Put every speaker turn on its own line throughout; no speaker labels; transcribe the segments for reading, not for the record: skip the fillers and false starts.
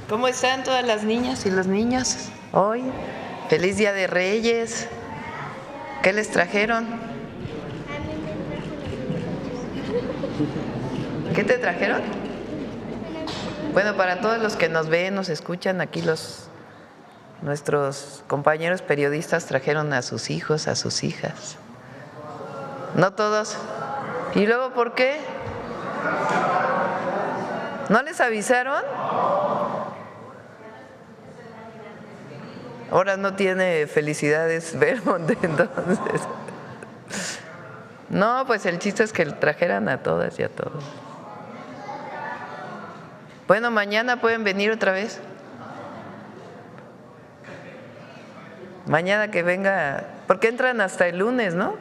¿Cómo están todas las niñas y los niños hoy? Feliz Día de Reyes. ¿Qué les trajeron? ¿Qué te trajeron? Bueno, para todos los que nos ven, nos escuchan, aquí nuestros compañeros periodistas trajeron a sus hijos, a sus hijas. No todos. ¿Y luego por qué? ¿No les avisaron? Ahora no tiene felicidades Belmont, entonces. No, pues el chiste es que trajeran a todas y a todos. Bueno, mañana pueden venir otra vez. Mañana que venga, porque entran hasta el lunes, ¿no?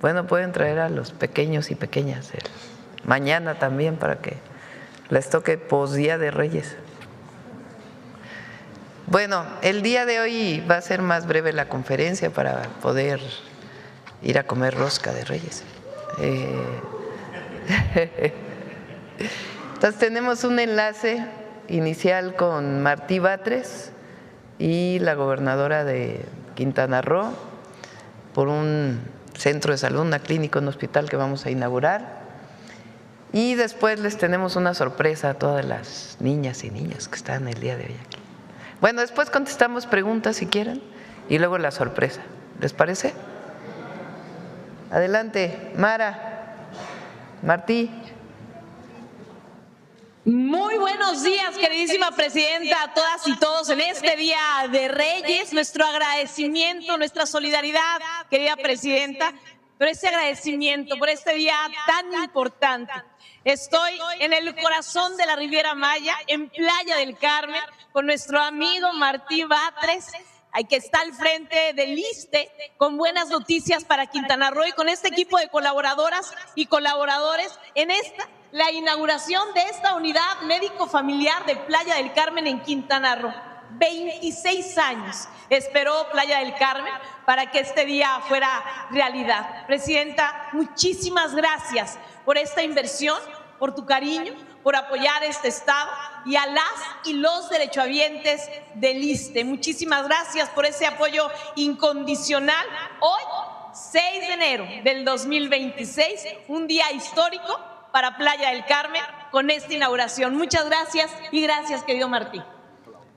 Bueno, pueden traer a los pequeños y pequeñas mañana también para que les toque posdía de Reyes. Bueno, el día de hoy va a ser más breve la conferencia para poder ir a comer rosca de Reyes. Entonces tenemos un enlace inicial con Martí Batres y la gobernadora de Quintana Roo por un centro de salud, una clínica, un hospital que vamos a inaugurar. Y después les tenemos una sorpresa a todas las niñas y niños que están el día de hoy aquí. Bueno, después contestamos preguntas si quieren y luego la sorpresa. ¿Les parece? Adelante, Mara, Martí.
Muy buenos días, queridísima presidenta, a todas y todos en este Día de Reyes. Nuestro agradecimiento, nuestra solidaridad, querida presidenta, por este agradecimiento, por este día tan importante. Estoy en el corazón de la Riviera Maya, en Playa del Carmen, con nuestro amigo Martí Batres, que está al frente del ISSSTE, con buenas noticias para Quintana Roo y con este equipo de colaboradoras y colaboradores en la inauguración de esta unidad médico-familiar de Playa del Carmen en Quintana Roo. 26 años esperó Playa del Carmen para que este día fuera realidad. Presidenta, muchísimas gracias por esta inversión, por tu cariño, por apoyar este estado y a las y los derechohabientes del ISSSTE. Muchísimas gracias por ese apoyo incondicional. Hoy, 6 de enero del 2026, un día histórico para Playa del Carmen con esta inauguración. Muchas gracias y gracias, querido Martí.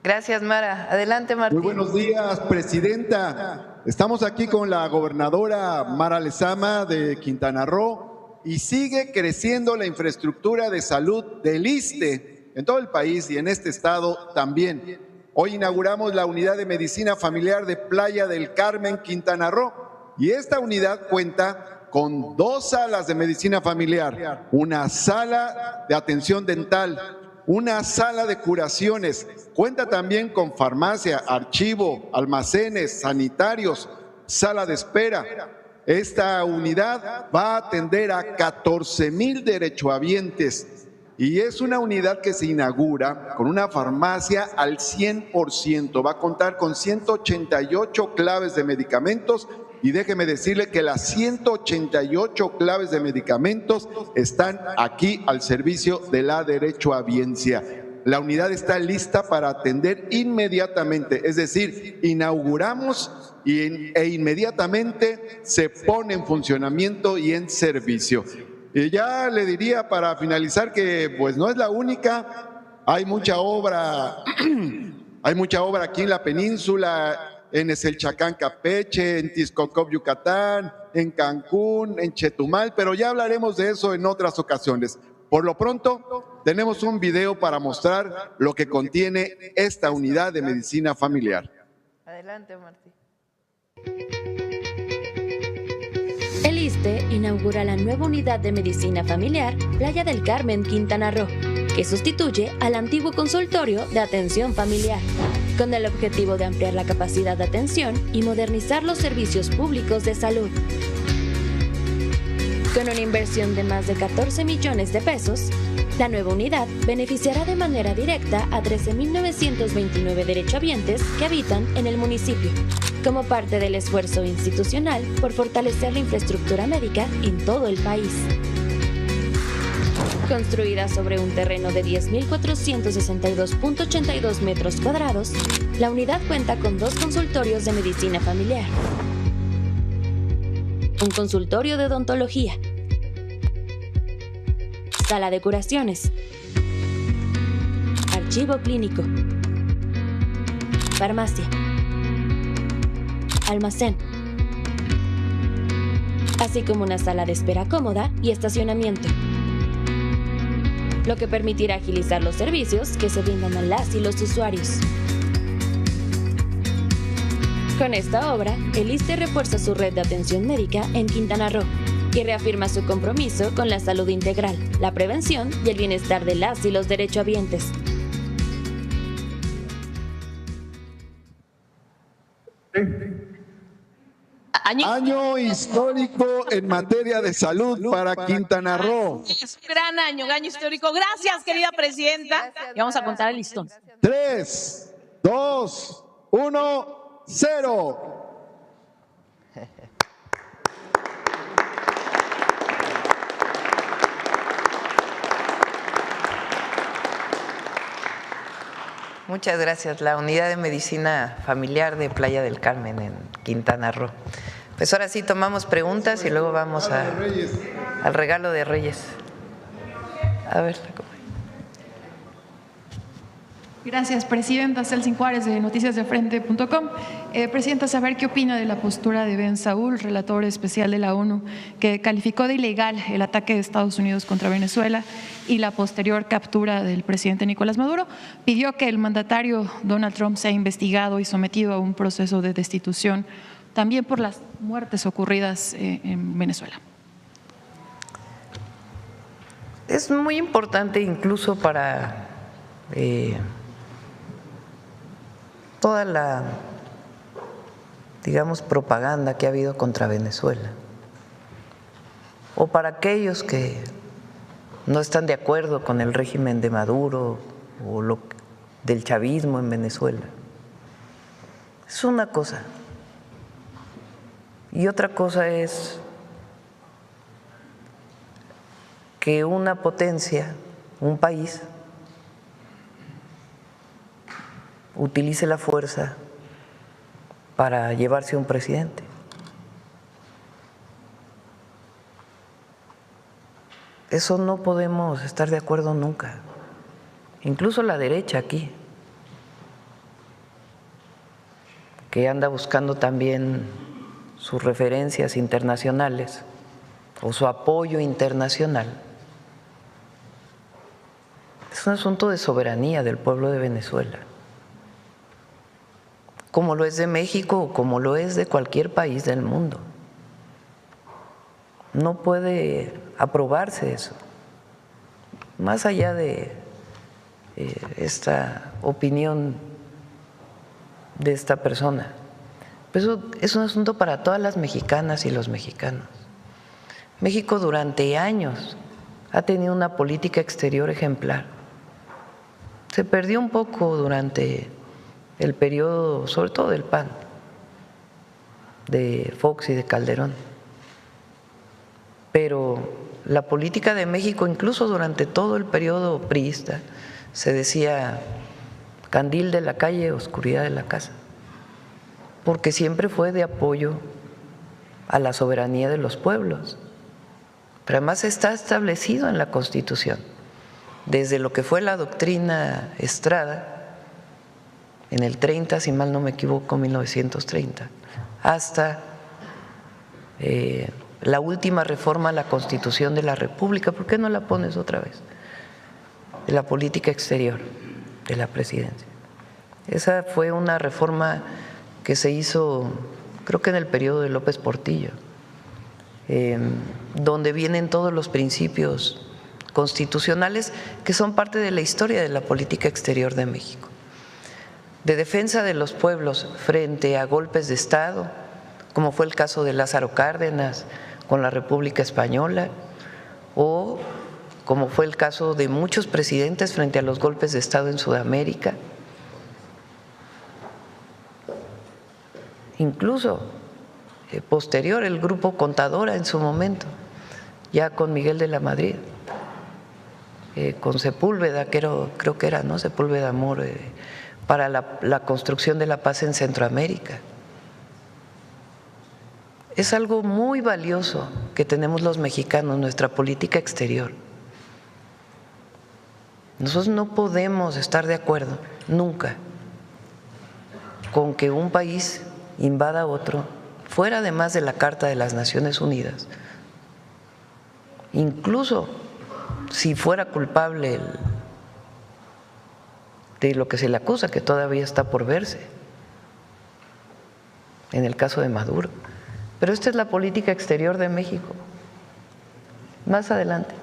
Gracias, Mara. Adelante, Martí.
Muy buenos días, presidenta. Estamos aquí con la gobernadora Mara Lezama de Quintana Roo y sigue creciendo la infraestructura de salud del ISSSTE en todo el país y en este estado también. Hoy inauguramos la unidad de medicina familiar de Playa del Carmen, Quintana Roo, y esta unidad cuenta con 2 salas de medicina familiar, una sala de atención dental, una sala de curaciones, cuenta también con farmacia, archivo, almacenes, sanitarios, sala de espera. Esta unidad va a atender a 14,000 derechohabientes y es una unidad que se inaugura con una farmacia al 100%. Va a contar con 188 claves de medicamentos y déjeme decirle que las 188 claves de medicamentos están aquí al servicio de la derechohabiencia. La unidad está lista para atender inmediatamente, es decir, inauguramos e inmediatamente se pone en funcionamiento y en servicio. Y ya le diría para finalizar que pues no es la única, hay mucha obra aquí en la península, en Eselchacán, Campeche, en Tixcocop, Yucatán, en Cancún, en Chetumal, pero ya hablaremos de eso en otras ocasiones. Por lo pronto, tenemos un video para mostrar lo que contiene esta unidad de medicina familiar.
Adelante, Martí.
El ISSSTE inaugura la nueva unidad de medicina familiar Playa del Carmen, Quintana Roo, que sustituye al antiguo consultorio de atención familiar, con el objetivo de ampliar la capacidad de atención y modernizar los servicios públicos de salud. Con una inversión de más de 14 millones de pesos, la nueva unidad beneficiará de manera directa a 13,929 derechohabientes que habitan en el municipio, como parte del esfuerzo institucional por fortalecer la infraestructura médica en todo el país. Construida sobre un terreno de 10.462.82 metros cuadrados, la unidad cuenta con 2 consultorios de medicina familiar, un consultorio de odontología, sala de curaciones, archivo clínico, farmacia, almacén, así como una sala de espera cómoda y estacionamiento, lo que permitirá agilizar los servicios que se brindan a las y los usuarios. Con esta obra, el ISSSTE refuerza su red de atención médica en Quintana Roo y reafirma su compromiso con la salud integral, la prevención y el bienestar de las y los derechohabientes.
Año histórico en materia de salud para Quintana Roo.
Es un gran año histórico. Gracias, querida presidenta. Y vamos a contar el listón.
3, 2, 1, 0.
Muchas gracias. La Unidad de Medicina Familiar de Playa del Carmen en Quintana Roo. Pues ahora sí tomamos preguntas y luego vamos al regalo de Reyes. A ver.
Gracias, Presidenta. Celsin Juárez, de noticiasdefrente.com. Presidenta, saber qué opina de la postura de Ben Saúl, relator especial de la ONU, que calificó de ilegal el ataque de Estados Unidos contra Venezuela y la posterior captura del presidente Nicolás Maduro. Pidió que el mandatario Donald Trump sea investigado y sometido a un proceso de destitución, también por las muertes ocurridas en Venezuela.
Es muy importante incluso para toda la, digamos, propaganda que ha habido contra Venezuela, o para aquellos que no están de acuerdo con el régimen de Maduro o del chavismo en Venezuela. Es una cosa. Y otra cosa es que una potencia, un país, utilice la fuerza para llevarse a un presidente. Eso no podemos estar de acuerdo nunca, incluso la derecha aquí, que anda buscando también sus referencias internacionales o su apoyo internacional. Es un asunto de soberanía del pueblo de Venezuela, como lo es de México o como lo es de cualquier país del mundo. No puede aprobarse eso, más allá de esta opinión de esta persona. Eso es un asunto para todas las mexicanas y los mexicanos. México durante años ha tenido una política exterior ejemplar. Se perdió un poco durante el periodo, sobre todo del PAN, de Fox y de Calderón. Pero la política de México, incluso durante todo el periodo priista, se decía candil de la calle, oscuridad de la casa, porque siempre fue de apoyo a la soberanía de los pueblos. Pero además está establecido en la Constitución, desde lo que fue la doctrina Estrada, en el 30, si mal no me equivoco, 1930, hasta la última reforma a la Constitución de la República. ¿Por qué no la pones otra vez? De la política exterior de la presidencia. Esa fue una reforma que se hizo, creo que en el periodo de López Portillo, donde vienen todos los principios constitucionales que son parte de la historia de la política exterior de México, de defensa de los pueblos frente a golpes de Estado, como fue el caso de Lázaro Cárdenas con la República Española, o como fue el caso de muchos presidentes frente a los golpes de Estado en Sudamérica. Incluso posterior el grupo Contadora en su momento, ya con Miguel de la Madrid. con Sepúlveda, creo que era, ¿no? Sepúlveda Amor, para la construcción de la paz en Centroamérica. Es algo muy valioso que tenemos los mexicanos, nuestra política exterior. Nosotros no podemos estar de acuerdo nunca con que un país invada a otro, fuera además de la Carta de las Naciones Unidas, incluso si fuera culpable de lo que se le acusa, que todavía está por verse, en el caso de Maduro. Pero esta es la política exterior de México. Más adelante.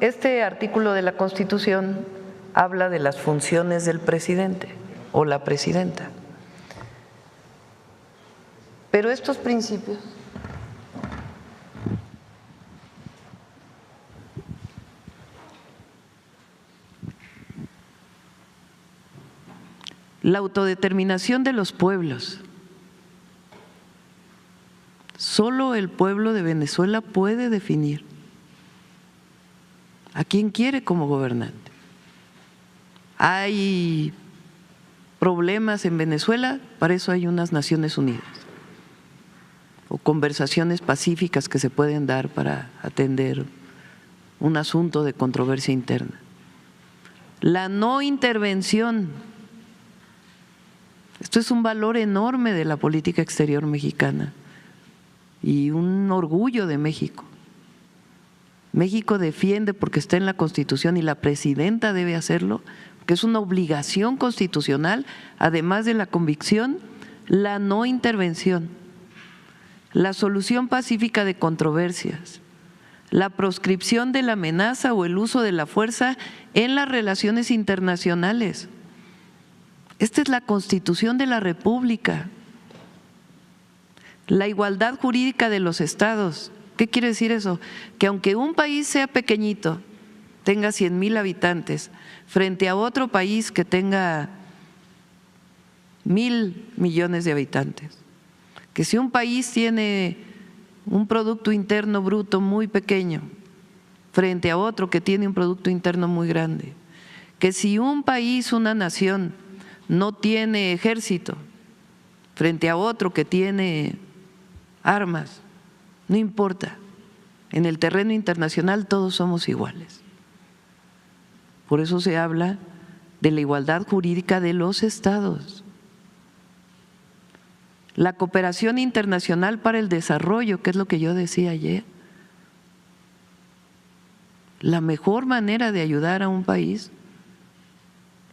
Este artículo de la Constitución habla de las funciones del presidente o la presidenta. Pero estos principios la autodeterminación de los pueblos. Solo el pueblo de Venezuela puede definir a quién quiere como gobernante. Hay problemas en Venezuela, para eso hay unas Naciones Unidas o conversaciones pacíficas que se pueden dar para atender un asunto de controversia interna. La no intervención, esto es un valor enorme de la política exterior mexicana y un orgullo de México. México defiende porque está en la Constitución y la presidenta debe hacerlo, porque es una obligación constitucional, además de la convicción, la no intervención, la solución pacífica de controversias, la proscripción de la amenaza o el uso de la fuerza en las relaciones internacionales. Esta es la Constitución de la República. La igualdad jurídica de los estados. ¿Qué quiere decir eso? Que aunque un país sea pequeñito, tenga 100,000 habitantes, frente a otro país que tenga 1,000 millones de habitantes, que si un país tiene un Producto Interno Bruto muy pequeño, frente a otro que tiene un Producto Interno muy grande, que si un país, una nación, no tiene ejército, frente a otro que tiene armas, no importa, en el terreno internacional todos somos iguales. Por eso se habla de la igualdad jurídica de los estados. La cooperación internacional para el desarrollo, que es lo que yo decía ayer. La mejor manera de ayudar a un país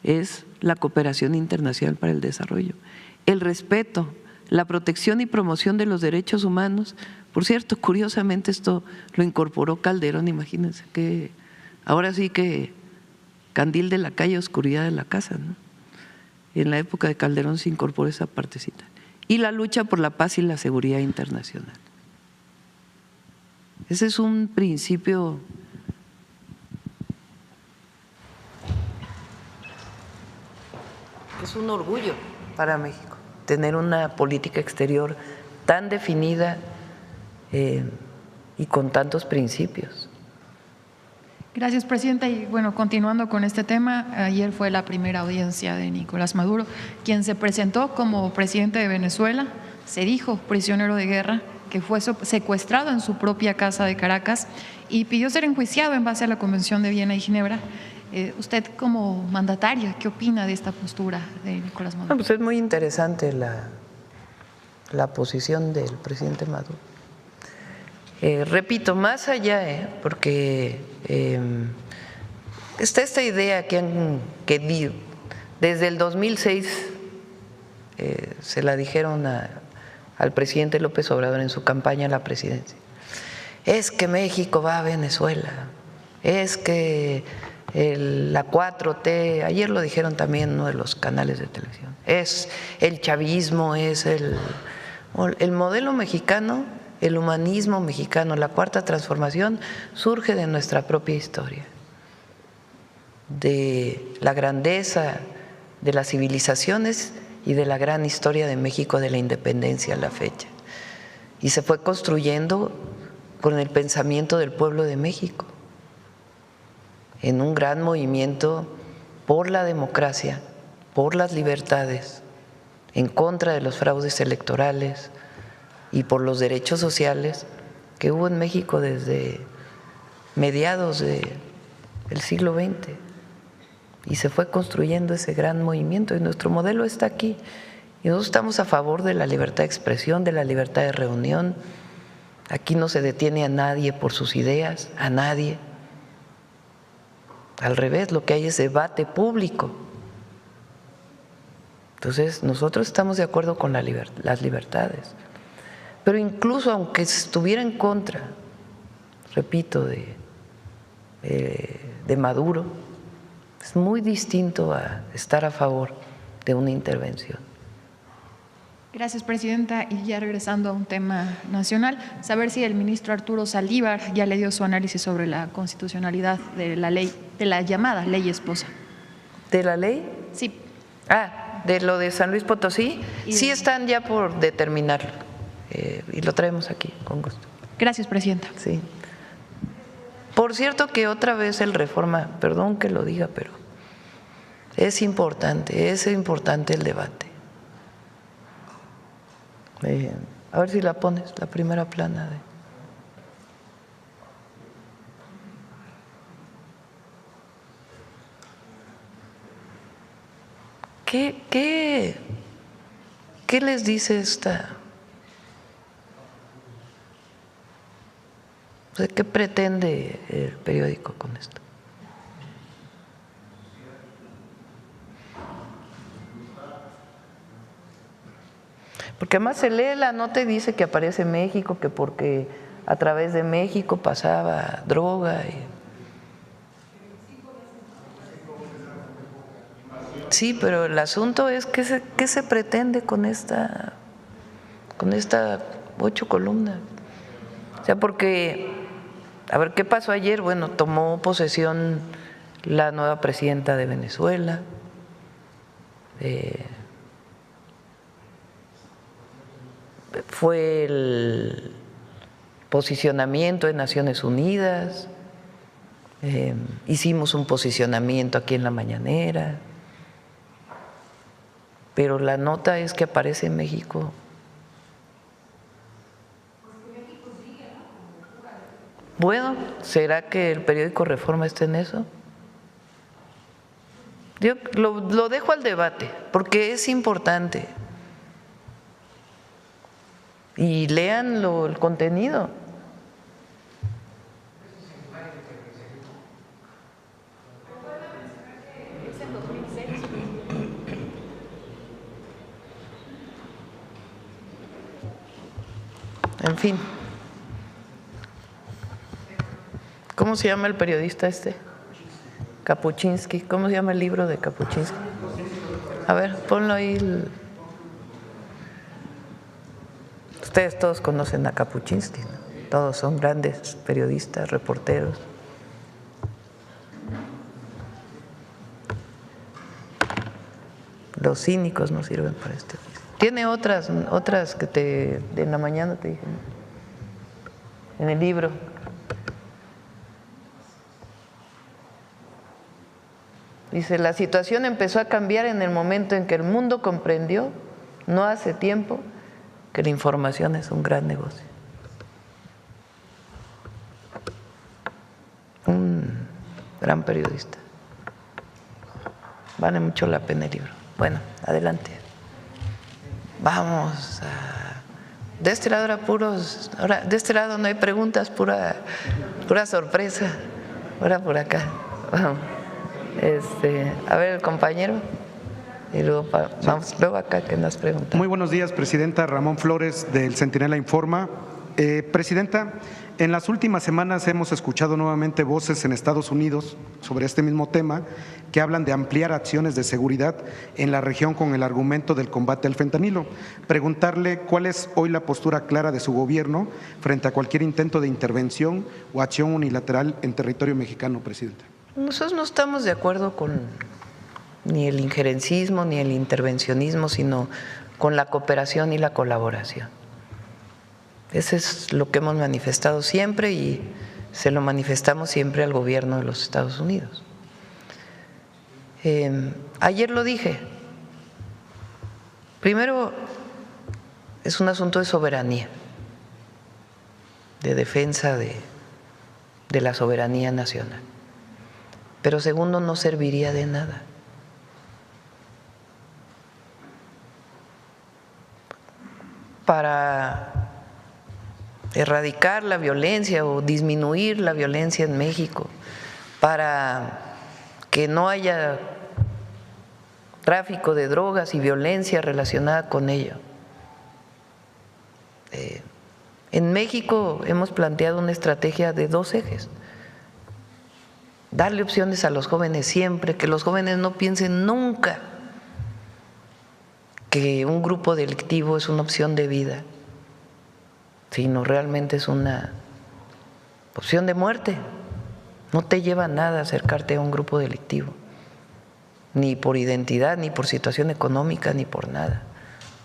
es la cooperación internacional para el desarrollo. El respeto, la protección y promoción de los derechos humanos. Por cierto, curiosamente esto lo incorporó Calderón, imagínense que ahora sí que candil de la calle, oscuridad de la casa, ¿no? En la época de Calderón se incorporó esa partecita. Y la lucha por la paz y la seguridad internacional. Ese es un principio es un orgullo para México, tener una política exterior tan definida y con tantos principios.
Gracias, presidenta. Y bueno, continuando con este tema, ayer fue la primera audiencia de Nicolás Maduro, quien se presentó como presidente de Venezuela, se dijo prisionero de guerra, que fue secuestrado en su propia casa de Caracas y pidió ser enjuiciado en base a la Convención de Viena y Ginebra. Usted como mandataria, ¿qué opina de esta postura de Nicolás Maduro?
Pues es muy interesante la posición del presidente Maduro. Repito, más allá, porque está esta idea que desde el 2006 se la dijeron al presidente López Obrador en su campaña a la presidencia. Es que México va a Venezuela, es que la 4T, ayer lo dijeron también en uno de los canales de televisión, es el chavismo, es el modelo mexicano. El humanismo mexicano, la cuarta transformación, surge de nuestra propia historia, de la grandeza de las civilizaciones y de la gran historia de México de la independencia a la fecha. y se fue construyendo con el pensamiento del pueblo de México, en un gran movimiento por la democracia, por las libertades, en contra de los fraudes electorales y por los derechos sociales que hubo en México desde mediados del siglo XX. Y se fue construyendo ese gran movimiento y nuestro modelo está aquí. Y nosotros estamos a favor de la libertad de expresión, de la libertad de reunión. Aquí no se detiene a nadie por sus ideas, a nadie. Al revés, lo que hay es debate público. Entonces, nosotros estamos de acuerdo con las libertades. Pero incluso aunque estuviera en contra, repito, de Maduro, es muy distinto a estar a favor de una intervención.
Gracias, presidenta. Y ya regresando a un tema nacional, saber si el ministro Arturo Saldívar ya le dio su análisis sobre la constitucionalidad de la ley, de la llamada ley esposa.
¿De la ley?
Sí.
De lo de San Luis Potosí, sí están ya por determinarlo y lo traemos aquí con gusto.
Gracias, presidenta.
Sí. Por cierto que otra vez el Reforma, perdón que lo diga, pero es importante el debate. A ver si la pones, la primera plana de… ¿Qué les dice esta? O sea, ¿qué pretende el periódico con esto? Porque además se lee la nota y dice que aparece México, que porque a través de México pasaba droga. Sí, pero el asunto es ¿qué se pretende con esta 8 columnas? O sea, porque, a ver, ¿qué pasó ayer? Bueno, tomó posesión la nueva presidenta de Venezuela. Fue el posicionamiento de Naciones Unidas. Hicimos un posicionamiento aquí en la mañanera. Pero la nota es que aparece en México. Bueno, ¿será que el periódico Reforma está en eso? Yo lo dejo al debate, porque es importante. Y lean el contenido. En fin, ¿cómo se llama el periodista este? Kapuczynski. ¿Cómo se llama el libro de Kapuczynski? A ver, ponlo ahí. Ustedes todos conocen a Kapuczynski, ¿no? Todos son grandes periodistas, reporteros. Los cínicos no sirven para esto. Tiene otras que en la mañana te dije, ¿no? En el libro. Dice, la situación empezó a cambiar en el momento en que el mundo comprendió, no hace tiempo, que la información es un gran negocio. Un gran periodista. Vale mucho la pena el libro. Bueno, adelante. Vamos a… De este lado era puros… Ahora, de este lado no hay preguntas, pura sorpresa. Ahora por acá. Vamos. A ver, el compañero. Y luego vamos luego acá que nos pregunta.
Muy buenos días, presidenta. Ramón Flores, del Centinela Informa. Presidenta, en las últimas semanas hemos escuchado nuevamente voces en Estados Unidos sobre este mismo tema que hablan de ampliar acciones de seguridad en la región con el argumento del combate al fentanilo. Preguntarle cuál es hoy la postura clara de su gobierno frente a cualquier intento de intervención o acción unilateral en territorio mexicano, presidenta.
Nosotros no estamos de acuerdo con ni el injerencismo ni el intervencionismo, sino con la cooperación y la colaboración. Eso es lo que hemos manifestado siempre y se lo manifestamos siempre al gobierno de los Estados Unidos. Ayer lo dije. Primero, es un asunto de soberanía, de defensa de la soberanía nacional. Pero segundo, no serviría de nada. Para erradicar la violencia o disminuir la violencia en México, para que no haya tráfico de drogas y violencia relacionada con ello. En México hemos planteado una estrategia de 2 ejes. Darle opciones a los jóvenes siempre, que los jóvenes no piensen nunca que un grupo delictivo es una opción de vida, sino realmente es una opción de muerte. No te lleva a nada acercarte a un grupo delictivo, ni por identidad, ni por situación económica, ni por nada.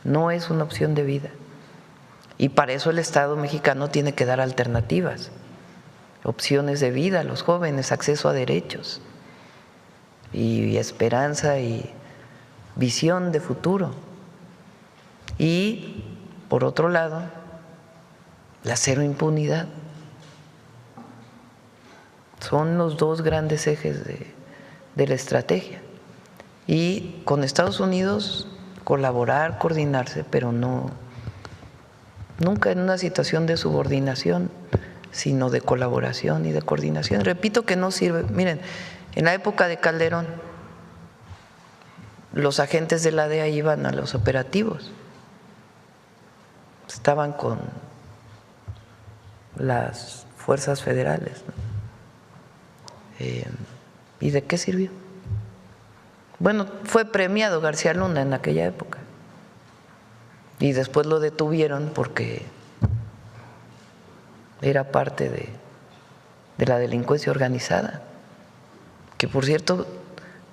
No es una opción de vida. Y para eso el Estado mexicano tiene que dar alternativas, opciones de vida a los jóvenes, acceso a derechos y esperanza y visión de futuro. Y, por otro lado, la cero impunidad. Son los 2 grandes ejes de la estrategia. Y con Estados Unidos colaborar, coordinarse, pero nunca en una situación de subordinación, sino de colaboración y de coordinación. Repito que no sirve. Miren, en la época de Calderón, los agentes de la DEA iban a los operativos, estaban con las fuerzas federales, ¿no? ¿Y de qué sirvió? Bueno, fue premiado García Luna en aquella época y después lo detuvieron porque era parte de la delincuencia organizada, que por cierto,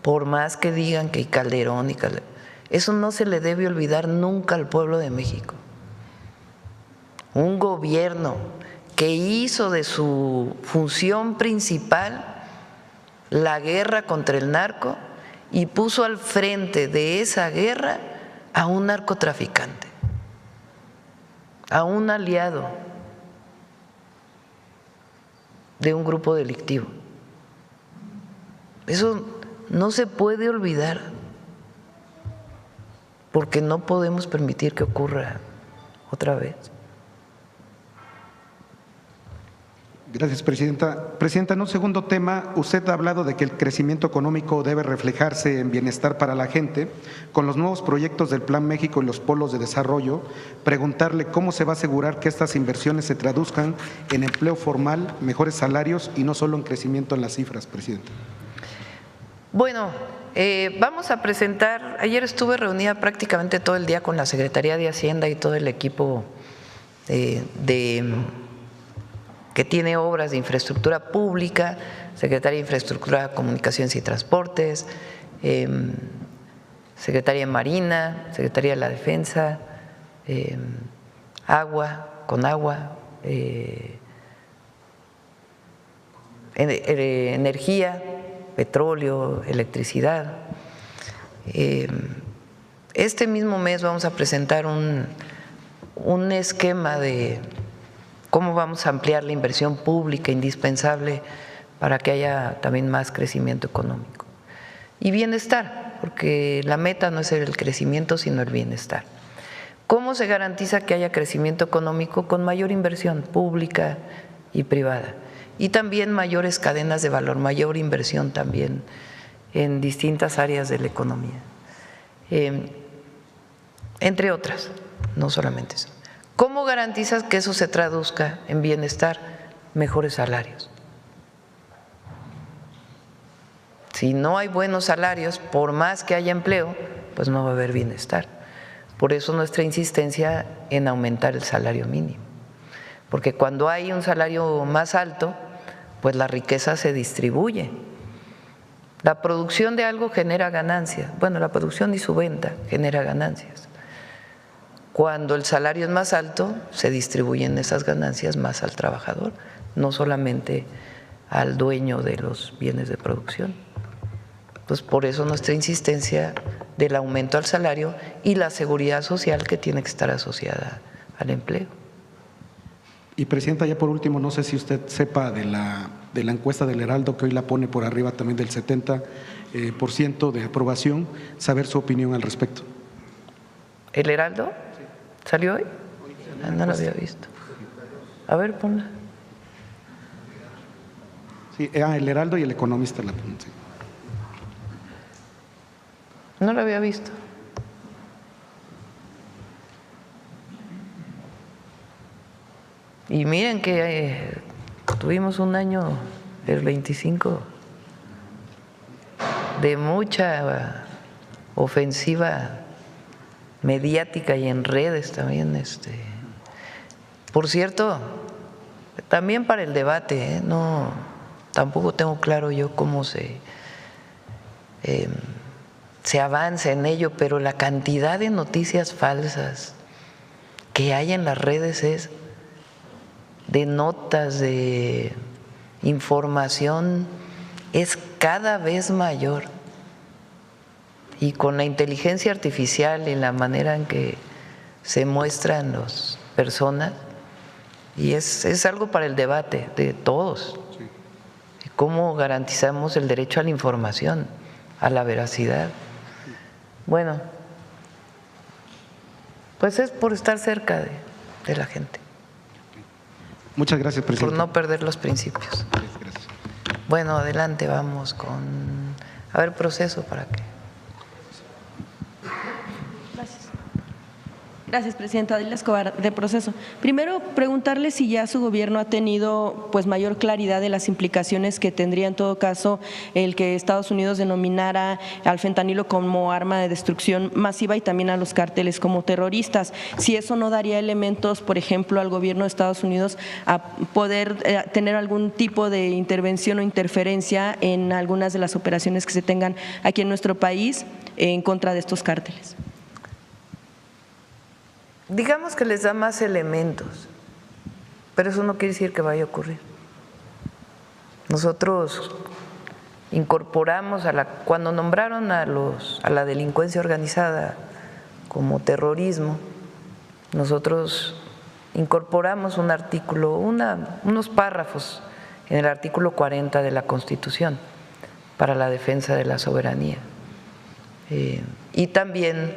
por más que digan que Calderón, eso no se le debe olvidar nunca al pueblo de México. Un gobierno que hizo de su función principal la guerra contra el narco y puso al frente de esa guerra a un narcotraficante, a un aliado de un grupo delictivo. Eso no se puede olvidar, porque no podemos permitir que ocurra otra vez.
Gracias, Presidenta. Presidenta, en un segundo tema, usted ha hablado de que el crecimiento económico debe reflejarse en bienestar para la gente. Con los nuevos proyectos del Plan México y los polos de desarrollo, preguntarle cómo se va a asegurar que estas inversiones se traduzcan en empleo formal, mejores salarios y no solo en crecimiento en las cifras, Presidenta.
Bueno, vamos a presentar, ayer estuve reunida prácticamente todo el día con la Secretaría de Hacienda y todo el equipo que tiene obras de infraestructura pública, Secretaría de Infraestructura, Comunicaciones y Transportes, Secretaría de Marina, Secretaría de la Defensa, Conagua, energía, petróleo, electricidad. Este mismo mes vamos a presentar un esquema de cómo vamos a ampliar la inversión pública indispensable para que haya también más crecimiento económico. Y bienestar, porque la meta no es el crecimiento, sino el bienestar. ¿Cómo se garantiza que haya crecimiento económico? Con mayor inversión pública y privada. Y también mayores cadenas de valor, mayor inversión también en distintas áreas de la economía. Entre otras, no solamente eso. ¿Cómo garantizas que eso se traduzca en bienestar? Mejores salarios. Si no hay buenos salarios, por más que haya empleo, pues no va a haber bienestar. Por eso nuestra insistencia en aumentar el salario mínimo. Porque cuando hay un salario más alto, pues la riqueza se distribuye. La producción de algo genera ganancias. Bueno, la producción y su venta genera ganancias. Cuando el salario es más alto, se distribuyen esas ganancias más al trabajador, no solamente al dueño de los bienes de producción. Pues por eso nuestra insistencia del aumento al salario y la seguridad social que tiene que estar asociada al empleo.
Y Presidenta, ya por último, no sé si usted sepa de la encuesta del Heraldo, que hoy la pone por arriba también del 70% de aprobación, saber su opinión al respecto.
¿El Heraldo? ¿Salió hoy? Ah, no lo había visto. A ver, ponla.
Sí, el Heraldo y el Economista la ponen, sí.
No lo había visto. Y miren que tuvimos un año, el 25, de mucha ofensiva mediática y en redes también. Por cierto, también para el debate, no, tampoco tengo claro yo cómo se avanza en ello, pero la cantidad de noticias falsas que hay en las redes de notas, de información, es cada vez mayor. Y con la inteligencia artificial y la manera en que se muestran las personas, y es algo para el debate de todos. ¿Cómo garantizamos el derecho a la información, a la veracidad? Bueno, pues es por estar cerca de la gente.
Muchas gracias, Presidenta.
Por no perder los principios.
Gracias.
Bueno, adelante, vamos con… A ver, proceso para que…
Gracias, Presidenta. Adela Escobar, de Proceso. Primero, preguntarle si ya su gobierno ha tenido pues mayor claridad de las implicaciones que tendría en todo caso el que Estados Unidos denominara al fentanilo como arma de destrucción masiva y también a los cárteles como terroristas. Si eso no daría elementos, por ejemplo, al gobierno de Estados Unidos a poder tener algún tipo de intervención o interferencia en algunas de las operaciones que se tengan aquí en nuestro país en contra de estos cárteles.
Digamos que les da más elementos, pero eso no quiere decir que vaya a ocurrir. Nosotros incorporamos cuando nombraron a la delincuencia organizada como terrorismo, nosotros incorporamos un artículo, unos párrafos en el artículo 40 de la Constitución para la defensa de la soberanía, y también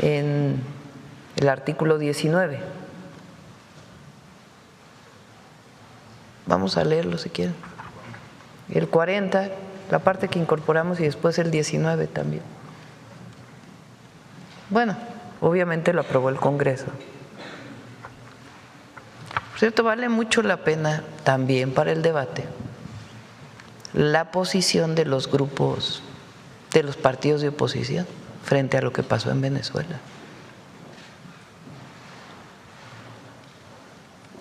en el artículo 19. Vamos a leerlo si quieren. El 40, la parte que incorporamos, y después el 19 también. Bueno, obviamente lo aprobó el Congreso. Por cierto, vale mucho la pena también para el debate la posición de los grupos, de los partidos de oposición frente a lo que pasó en Venezuela.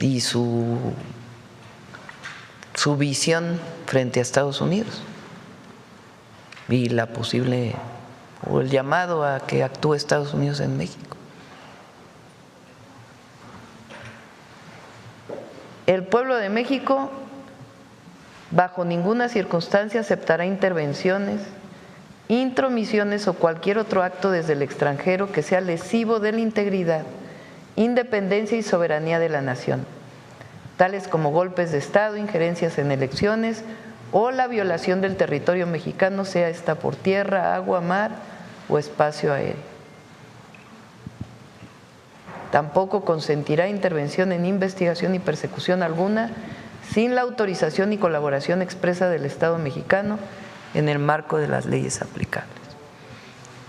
Y su visión frente a Estados Unidos y la posible o el llamado a que actúe Estados Unidos en México. El pueblo de México bajo ninguna circunstancia aceptará intervenciones, intromisiones o cualquier otro acto desde el extranjero que sea lesivo de la integridad, independencia y soberanía de la nación, tales como golpes de Estado, injerencias en elecciones o la violación del territorio mexicano, sea esta por tierra, agua, mar o espacio aéreo. Tampoco consentirá intervención en investigación y persecución alguna sin la autorización y colaboración expresa del Estado mexicano en el marco de las leyes aplicables.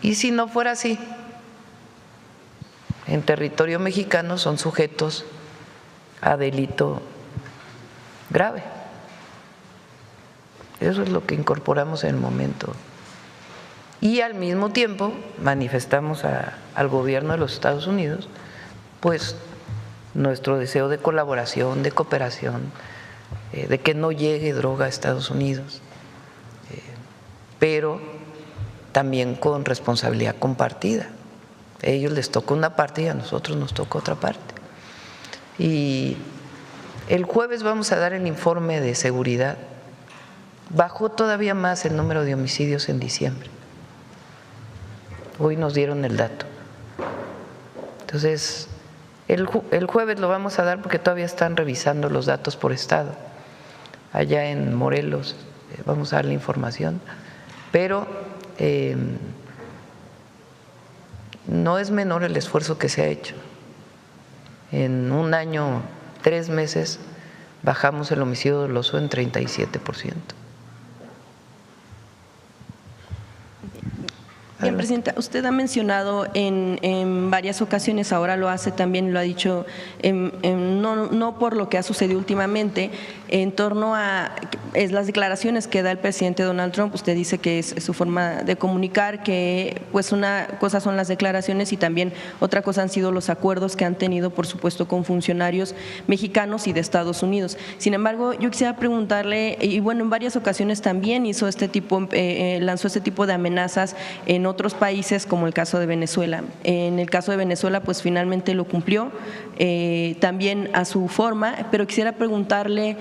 Y si no fuera así, en territorio mexicano son sujetos a delito grave. Eso es lo que incorporamos en el momento. Y al mismo tiempo manifestamos al gobierno de los Estados Unidos pues nuestro deseo de colaboración, de cooperación, de que no llegue droga a Estados Unidos, pero también con responsabilidad compartida. A ellos les tocó una parte y a nosotros nos tocó otra parte. Y el jueves vamos a dar el informe de seguridad. Bajó todavía más el número de homicidios en diciembre. Hoy nos dieron el dato. Entonces, el jueves lo vamos a dar porque todavía están revisando los datos por estado. Allá en Morelos vamos a dar la información, pero no es menor el esfuerzo que se ha hecho. En un año, 3 meses, bajamos el homicidio doloso en 37%.
Bien, Presidenta, usted ha mencionado en varias ocasiones, ahora lo hace también, lo ha dicho, no por lo que ha sucedido últimamente, en torno a las declaraciones que da el presidente Donald Trump. Usted dice que es su forma de comunicar, que pues una cosa son las declaraciones y también otra cosa han sido los acuerdos que han tenido, por supuesto, con funcionarios mexicanos y de Estados Unidos. Sin embargo, yo quisiera preguntarle, y bueno, en varias ocasiones también lanzó este tipo de amenazas en otros países, como el caso de Venezuela. En el caso de Venezuela, pues finalmente lo cumplió, también a su forma, pero quisiera preguntarle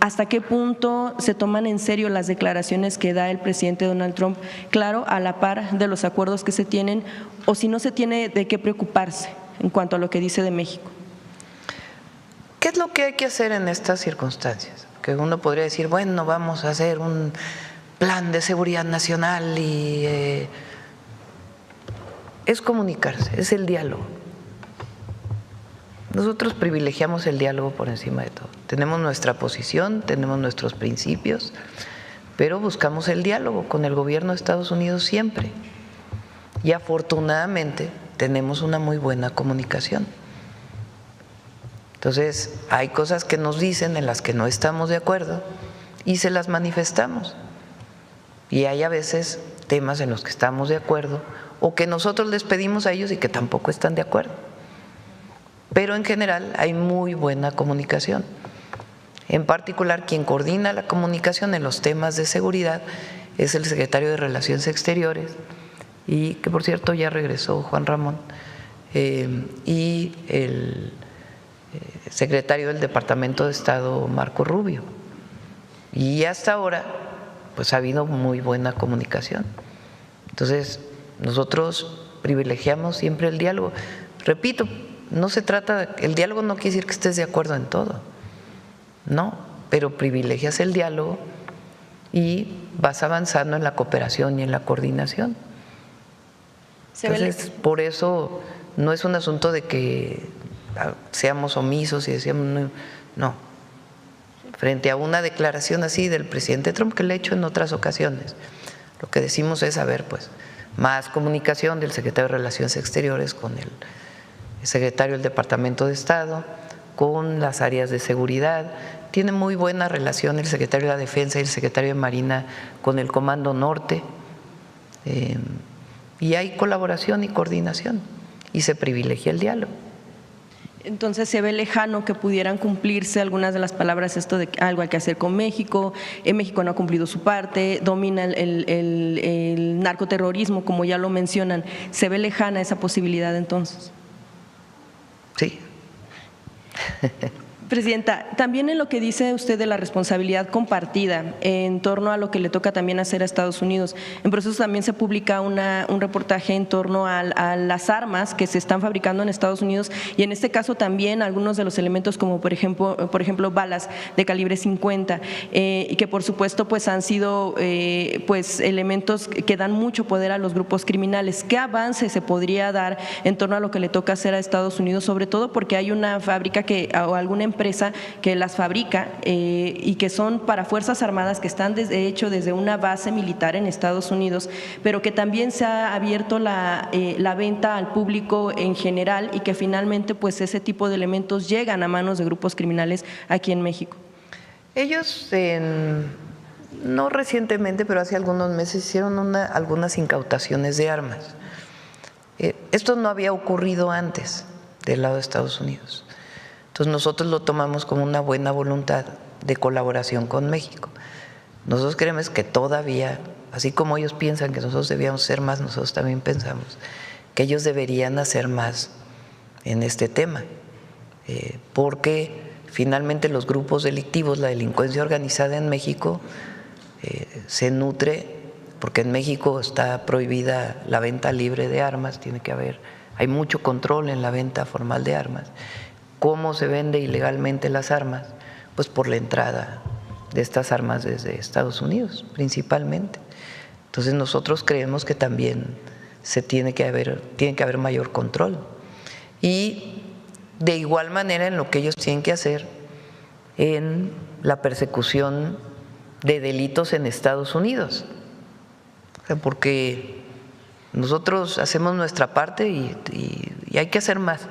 hasta qué punto se toman en serio las declaraciones que da el presidente Donald Trump, claro, a la par de los acuerdos que se tienen, o si no se tiene de qué preocuparse en cuanto a lo que dice de México.
¿Qué es lo que hay que hacer en estas circunstancias? Que uno podría decir, bueno, vamos a hacer un plan de seguridad nacional y es comunicarse, es el diálogo. Nosotros privilegiamos el diálogo por encima de todo. Tenemos nuestra posición, tenemos nuestros principios, pero buscamos el diálogo con el gobierno de Estados Unidos siempre. Y afortunadamente tenemos una muy buena comunicación. Entonces, hay cosas que nos dicen en las que no estamos de acuerdo y se las manifestamos. Y hay a veces temas en los que estamos de acuerdo o que nosotros les pedimos a ellos y que tampoco están de acuerdo. Pero en general hay muy buena comunicación. En particular, quien coordina la comunicación en los temas de seguridad es el secretario de Relaciones Exteriores, y que por cierto ya regresó Juan Ramón, y el secretario del Departamento de Estado, Marco Rubio. Y hasta ahora pues ha habido muy buena comunicación. Entonces, nosotros privilegiamos siempre el diálogo. Repito, no se trata, el diálogo no quiere decir que estés de acuerdo en todo, no, pero privilegias el diálogo y vas avanzando en la cooperación y en la coordinación. Entonces, por eso no es un asunto de que seamos omisos y decíamos no. Frente a una declaración así del presidente Trump, que le he hecho en otras ocasiones, lo que decimos es, a ver, pues, más comunicación del secretario de Relaciones Exteriores con el secretario del Departamento de Estado, con las áreas de seguridad. Tiene muy buena relación el secretario de la Defensa y el secretario de Marina con el Comando Norte, y hay colaboración y coordinación, y se privilegia el diálogo.
Entonces, ¿se ve lejano que pudieran cumplirse algunas de las palabras, esto de que algo hay que hacer con México, México no ha cumplido su parte, domina el narcoterrorismo, como ya lo mencionan? ¿Se ve lejana esa posibilidad entonces?
Sí.
Presidenta, también en lo que dice usted de la responsabilidad compartida en torno a lo que le toca también hacer a Estados Unidos, en proceso también se publica un reportaje en torno a las armas que se están fabricando en Estados Unidos, y en este caso también algunos de los elementos como por ejemplo balas de calibre 50, y que por supuesto pues han sido pues elementos que dan mucho poder a los grupos criminales. ¿Qué avance se podría dar en torno a lo que le toca hacer a Estados Unidos, sobre todo porque hay una fábrica o alguna empresa que las fabrica y que son para Fuerzas Armadas, que están de hecho desde una base militar en Estados Unidos, pero que también se ha abierto la venta al público en general, y que finalmente pues ese tipo de elementos llegan a manos de grupos criminales aquí en México?
Ellos no recientemente, pero hace algunos meses hicieron algunas incautaciones de armas. Esto no había ocurrido antes del lado de Estados Unidos. Entonces nosotros lo tomamos como una buena voluntad de colaboración con México. Nosotros creemos que todavía, así como ellos piensan que nosotros debíamos ser más, nosotros también pensamos que ellos deberían hacer más en este tema, porque finalmente los grupos delictivos, la delincuencia organizada en México se nutre, porque en México está prohibida la venta libre de armas, hay mucho control en la venta formal de armas. ¿Cómo se vende ilegalmente las armas? Pues por la entrada de estas armas desde Estados Unidos, principalmente. Entonces nosotros creemos que también tiene que haber mayor control. Y de igual manera en lo que ellos tienen que hacer en la persecución de delitos en Estados Unidos. Porque nosotros hacemos nuestra parte y hay que hacer más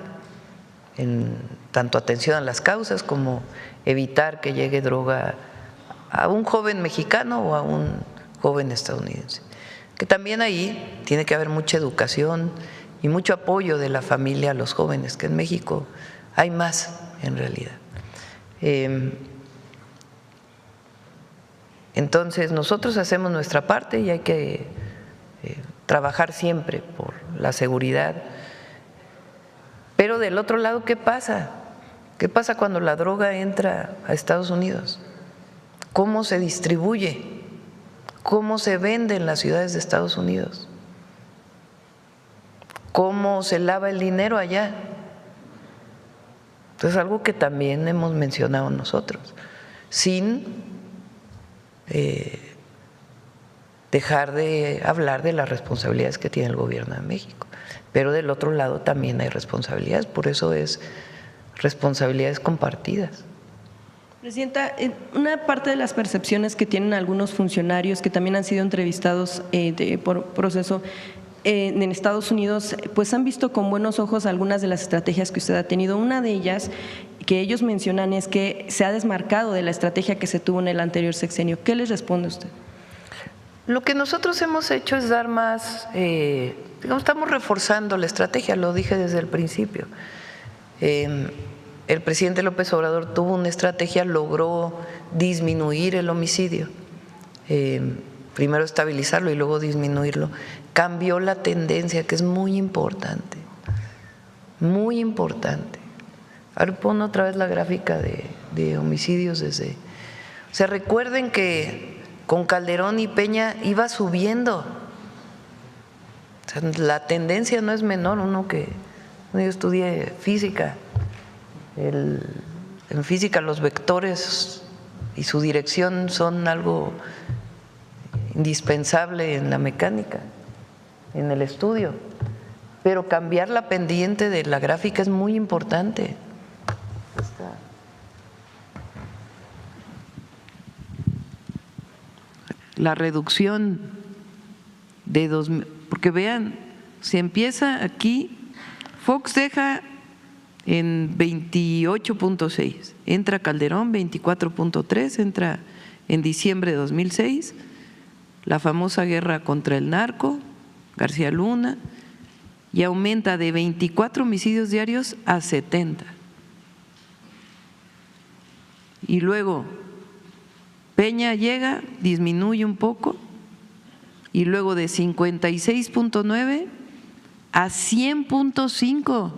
en tanto atención a las causas como evitar que llegue droga a un joven mexicano o a un joven estadounidense. Que también ahí tiene que haber mucha educación y mucho apoyo de la familia a los jóvenes, que en México hay más en realidad. Entonces nosotros hacemos nuestra parte y hay que trabajar siempre por la seguridad. Pero del otro lado, ¿qué pasa? ¿Qué pasa cuando la droga entra a Estados Unidos? ¿Cómo se distribuye? ¿Cómo se vende en las ciudades de Estados Unidos? ¿Cómo se lava el dinero allá? Entonces, algo que también hemos mencionado nosotros, sin dejar de hablar de las responsabilidades que tiene el gobierno de México. Pero del otro lado también hay responsabilidades, por eso es responsabilidades compartidas.
Presidenta, una parte de las percepciones que tienen algunos funcionarios que también han sido entrevistados por proceso en Estados Unidos, pues han visto con buenos ojos algunas de las estrategias que usted ha tenido. Una de ellas que ellos mencionan es que se ha desmarcado de la estrategia que se tuvo en el anterior sexenio. ¿Qué les responde usted?
Lo que nosotros hemos hecho es dar más, estamos reforzando la estrategia, lo dije desde el principio. El presidente López Obrador tuvo una estrategia, logró disminuir el homicidio, primero estabilizarlo y luego disminuirlo. Cambió la tendencia, que es muy importante, muy importante. Ahora pon otra vez la gráfica de homicidios desde… O sea, recuerden que con Calderón y Peña iba subiendo. O sea, la tendencia no es menor. Yo estudié física. En física los vectores y su dirección son algo indispensable en la mecánica, en el estudio. Pero cambiar la pendiente de la gráfica es muy importante. La reducción de 2000, porque vean, se empieza aquí, Fox deja en 28.6, entra Calderón 24.3, entra en diciembre de 2006, la famosa guerra contra el narco, García Luna, y aumenta de 24 homicidios diarios a 70. Y luego Peña llega, disminuye un poco, y luego de 56.9 a 100.5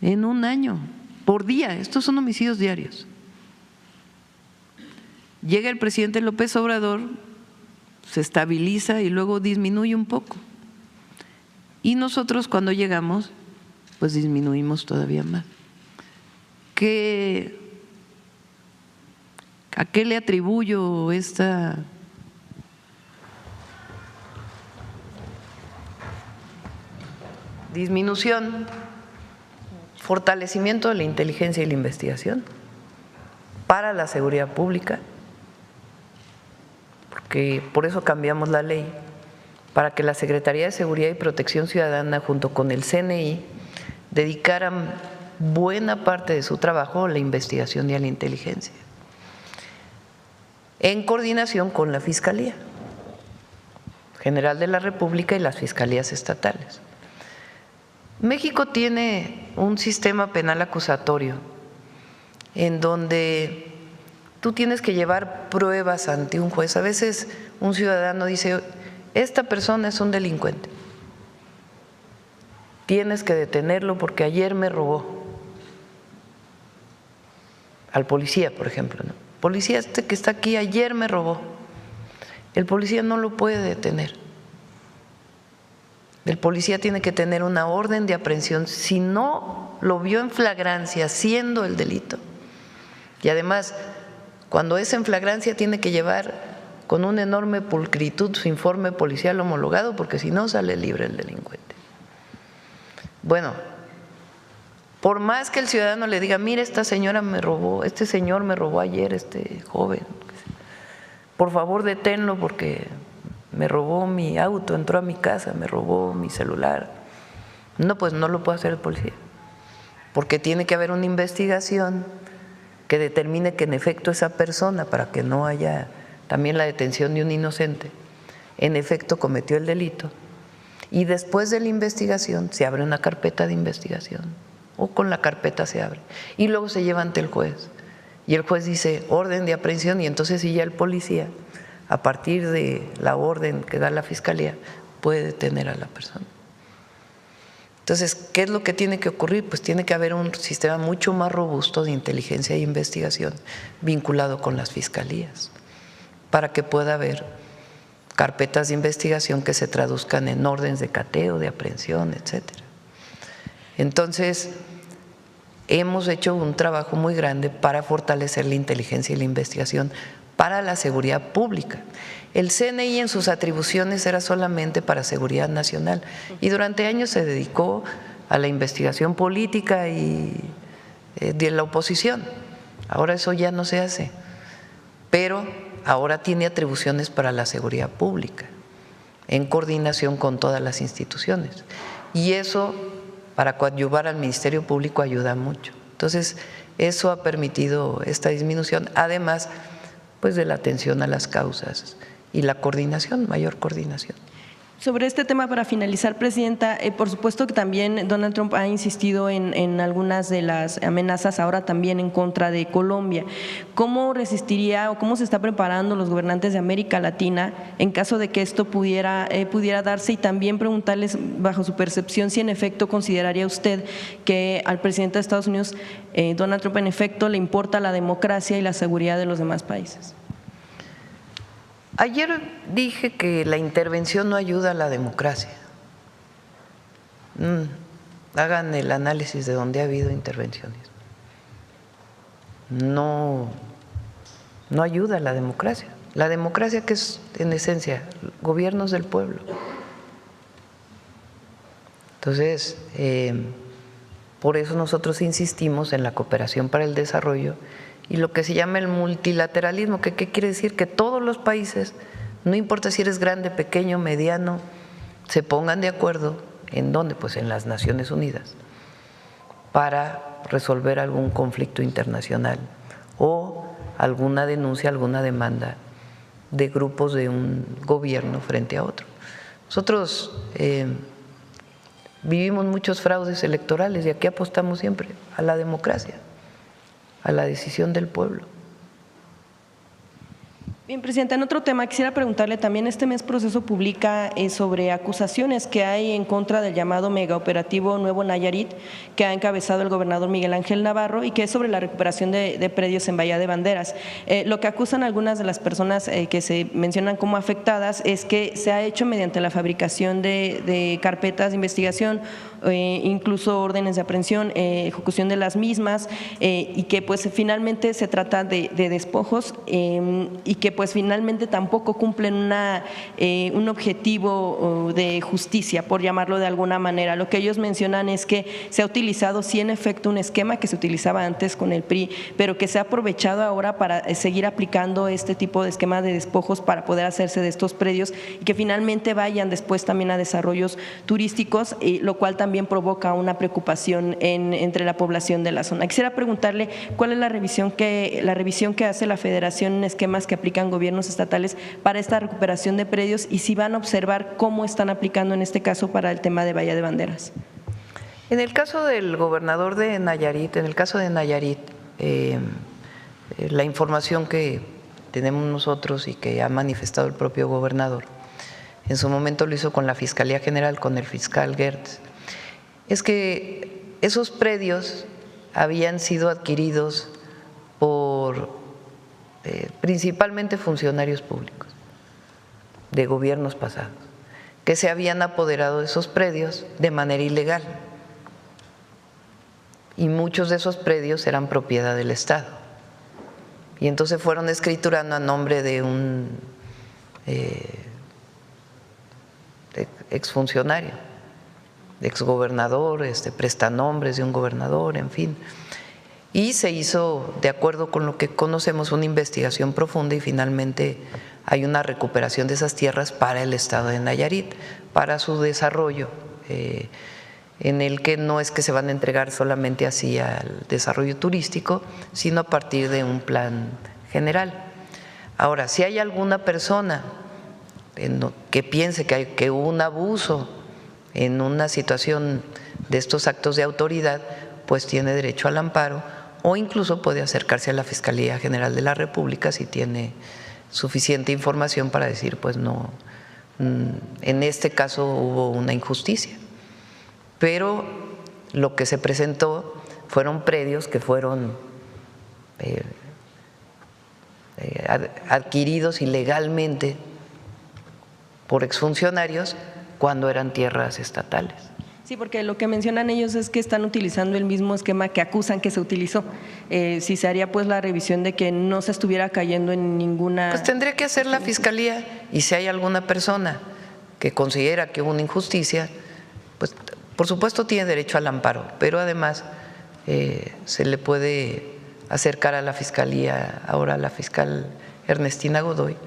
en un año, por día. Estos son homicidios diarios. Llega el presidente López Obrador, se estabiliza y luego disminuye un poco. Y nosotros cuando llegamos, pues disminuimos todavía más. ¿A qué le atribuyo esta disminución? Fortalecimiento de la inteligencia y la investigación para la seguridad pública, porque por eso cambiamos la ley, para que la Secretaría de Seguridad y Protección Ciudadana junto con el CNI dedicaran buena parte de su trabajo a la investigación y a la inteligencia, en coordinación con la Fiscalía General de la República y las fiscalías estatales. México tiene un sistema penal acusatorio en donde tú tienes que llevar pruebas ante un juez. A veces un ciudadano dice, esta persona es un delincuente, tienes que detenerlo porque ayer me robó. Al policía, por ejemplo, ¿no? Policía que está aquí ayer me robó. El policía no lo puede detener. El policía tiene que tener una orden de aprehensión si no lo vio en flagrancia haciendo el delito. Y además, cuando es en flagrancia tiene que llevar con una enorme pulcritud su informe policial homologado, porque si no sale libre el delincuente. Bueno, por más que el ciudadano le diga, mire, esta señora me robó, este señor me robó ayer, este joven, por favor deténlo porque me robó mi auto, entró a mi casa, me robó mi celular. No, pues no lo puede hacer el policía, porque tiene que haber una investigación que determine que en efecto esa persona, para que no haya también la detención de un inocente, en efecto cometió el delito. Y después de la investigación se abre una carpeta de investigación, o con la carpeta se abre, y luego se lleva ante el juez. Y el juez dice orden de aprehensión, y entonces sí ya el policía, a partir de la orden que da la fiscalía, puede detener a la persona. Entonces, ¿qué es lo que tiene que ocurrir? Pues tiene que haber un sistema mucho más robusto de inteligencia e investigación vinculado con las fiscalías, para que pueda haber carpetas de investigación que se traduzcan en órdenes de cateo, de aprehensión, etcétera. Entonces, hemos hecho un trabajo muy grande para fortalecer la inteligencia y la investigación para la seguridad pública. El CNI en sus atribuciones era solamente para seguridad nacional y durante años se dedicó a la investigación política y de la oposición. Ahora eso ya no se hace, pero ahora tiene atribuciones para la seguridad pública en coordinación con todas las instituciones, y eso para coadyuvar al Ministerio Público ayuda mucho. Entonces, eso ha permitido esta disminución, además pues de la atención a las causas y la coordinación, mayor coordinación.
Sobre este tema, para finalizar, Presidenta, por supuesto que también Donald Trump ha insistido en algunas de las amenazas ahora también en contra de Colombia. ¿Cómo resistiría o cómo se está preparando los gobernantes de América Latina en caso de que esto pudiera darse? Y también preguntarles, bajo su percepción, si en efecto consideraría usted que al presidente de Estados Unidos, Donald Trump, en efecto le importa la democracia y la seguridad de los demás países.
Ayer dije que la intervención no ayuda a la democracia. Hagan el análisis de donde ha habido intervenciones. No ayuda a la democracia. La democracia, que es en esencia gobiernos del pueblo. Entonces, por eso nosotros insistimos en la cooperación para el desarrollo y lo que se llama el multilateralismo, que ¿qué quiere decir? Que todos los países, no importa si eres grande, pequeño, mediano, se pongan de acuerdo. ¿En dónde? Pues en las Naciones Unidas, para resolver algún conflicto internacional o alguna denuncia, alguna demanda de grupos de un gobierno frente a otro. Nosotros vivimos muchos fraudes electorales y aquí apostamos siempre a la democracia, a la decisión del pueblo.
Bien, Presidenta, en otro tema quisiera preguntarle también, este mes Proceso publica sobre acusaciones que hay en contra del llamado megaoperativo Nuevo Nayarit, que ha encabezado el gobernador Miguel Ángel Navarro, y que es sobre la recuperación de predios en Bahía de Banderas. Lo que acusan algunas de las personas que se mencionan como afectadas es que se ha hecho mediante la fabricación de carpetas de investigación, incluso órdenes de aprehensión, ejecución de las mismas, y que pues finalmente se trata de despojos y que pues finalmente tampoco cumplen un objetivo de justicia, por llamarlo de alguna manera. Lo que ellos mencionan es que se ha utilizado sí en efecto un esquema que se utilizaba antes con el PRI, pero que se ha aprovechado ahora para seguir aplicando este tipo de esquema de despojos para poder hacerse de estos predios y que finalmente vayan después también a desarrollos turísticos, lo cual también provoca una preocupación entre la población de la zona. Quisiera preguntarle cuál es la revisión que hace la Federación en esquemas que aplican gobiernos estatales para esta recuperación de predios, y si van a observar cómo están aplicando en este caso para el tema de Bahía de Banderas.
En el caso del gobernador de Nayarit, la información que tenemos nosotros y que ha manifestado el propio gobernador, en su momento lo hizo con la Fiscalía General, con el fiscal Gertz, es que esos predios habían sido adquiridos por principalmente funcionarios públicos de gobiernos pasados, que se habían apoderado de esos predios de manera ilegal. Y muchos de esos predios eran propiedad del Estado. Y entonces fueron escriturando a nombre de un exfuncionario, exgobernador, prestanombres de un gobernador, en fin. Y se hizo, de acuerdo con lo que conocemos, una investigación profunda y finalmente hay una recuperación de esas tierras para el Estado de Nayarit, para su desarrollo, en el que no es que se van a entregar solamente así al desarrollo turístico, sino a partir de un plan general. Ahora, si hay alguna persona que piense que hubo un abuso en una situación de estos actos de autoridad, pues tiene derecho al amparo o incluso puede acercarse a la Fiscalía General de la República si tiene suficiente información para decir, pues no, en este caso hubo una injusticia. Pero lo que se presentó fueron predios que fueron adquiridos ilegalmente por exfuncionarios cuando eran tierras estatales.
Sí, porque lo que mencionan ellos es que están utilizando el mismo esquema que acusan que se utilizó. Si se haría pues la revisión de que no se estuviera cayendo en ninguna…
Pues tendría que hacer la Fiscalía, y si hay alguna persona que considera que hubo una injusticia, pues por supuesto tiene derecho al amparo, pero además se le puede acercar a la Fiscalía, ahora a la fiscal Ernestina Godoy,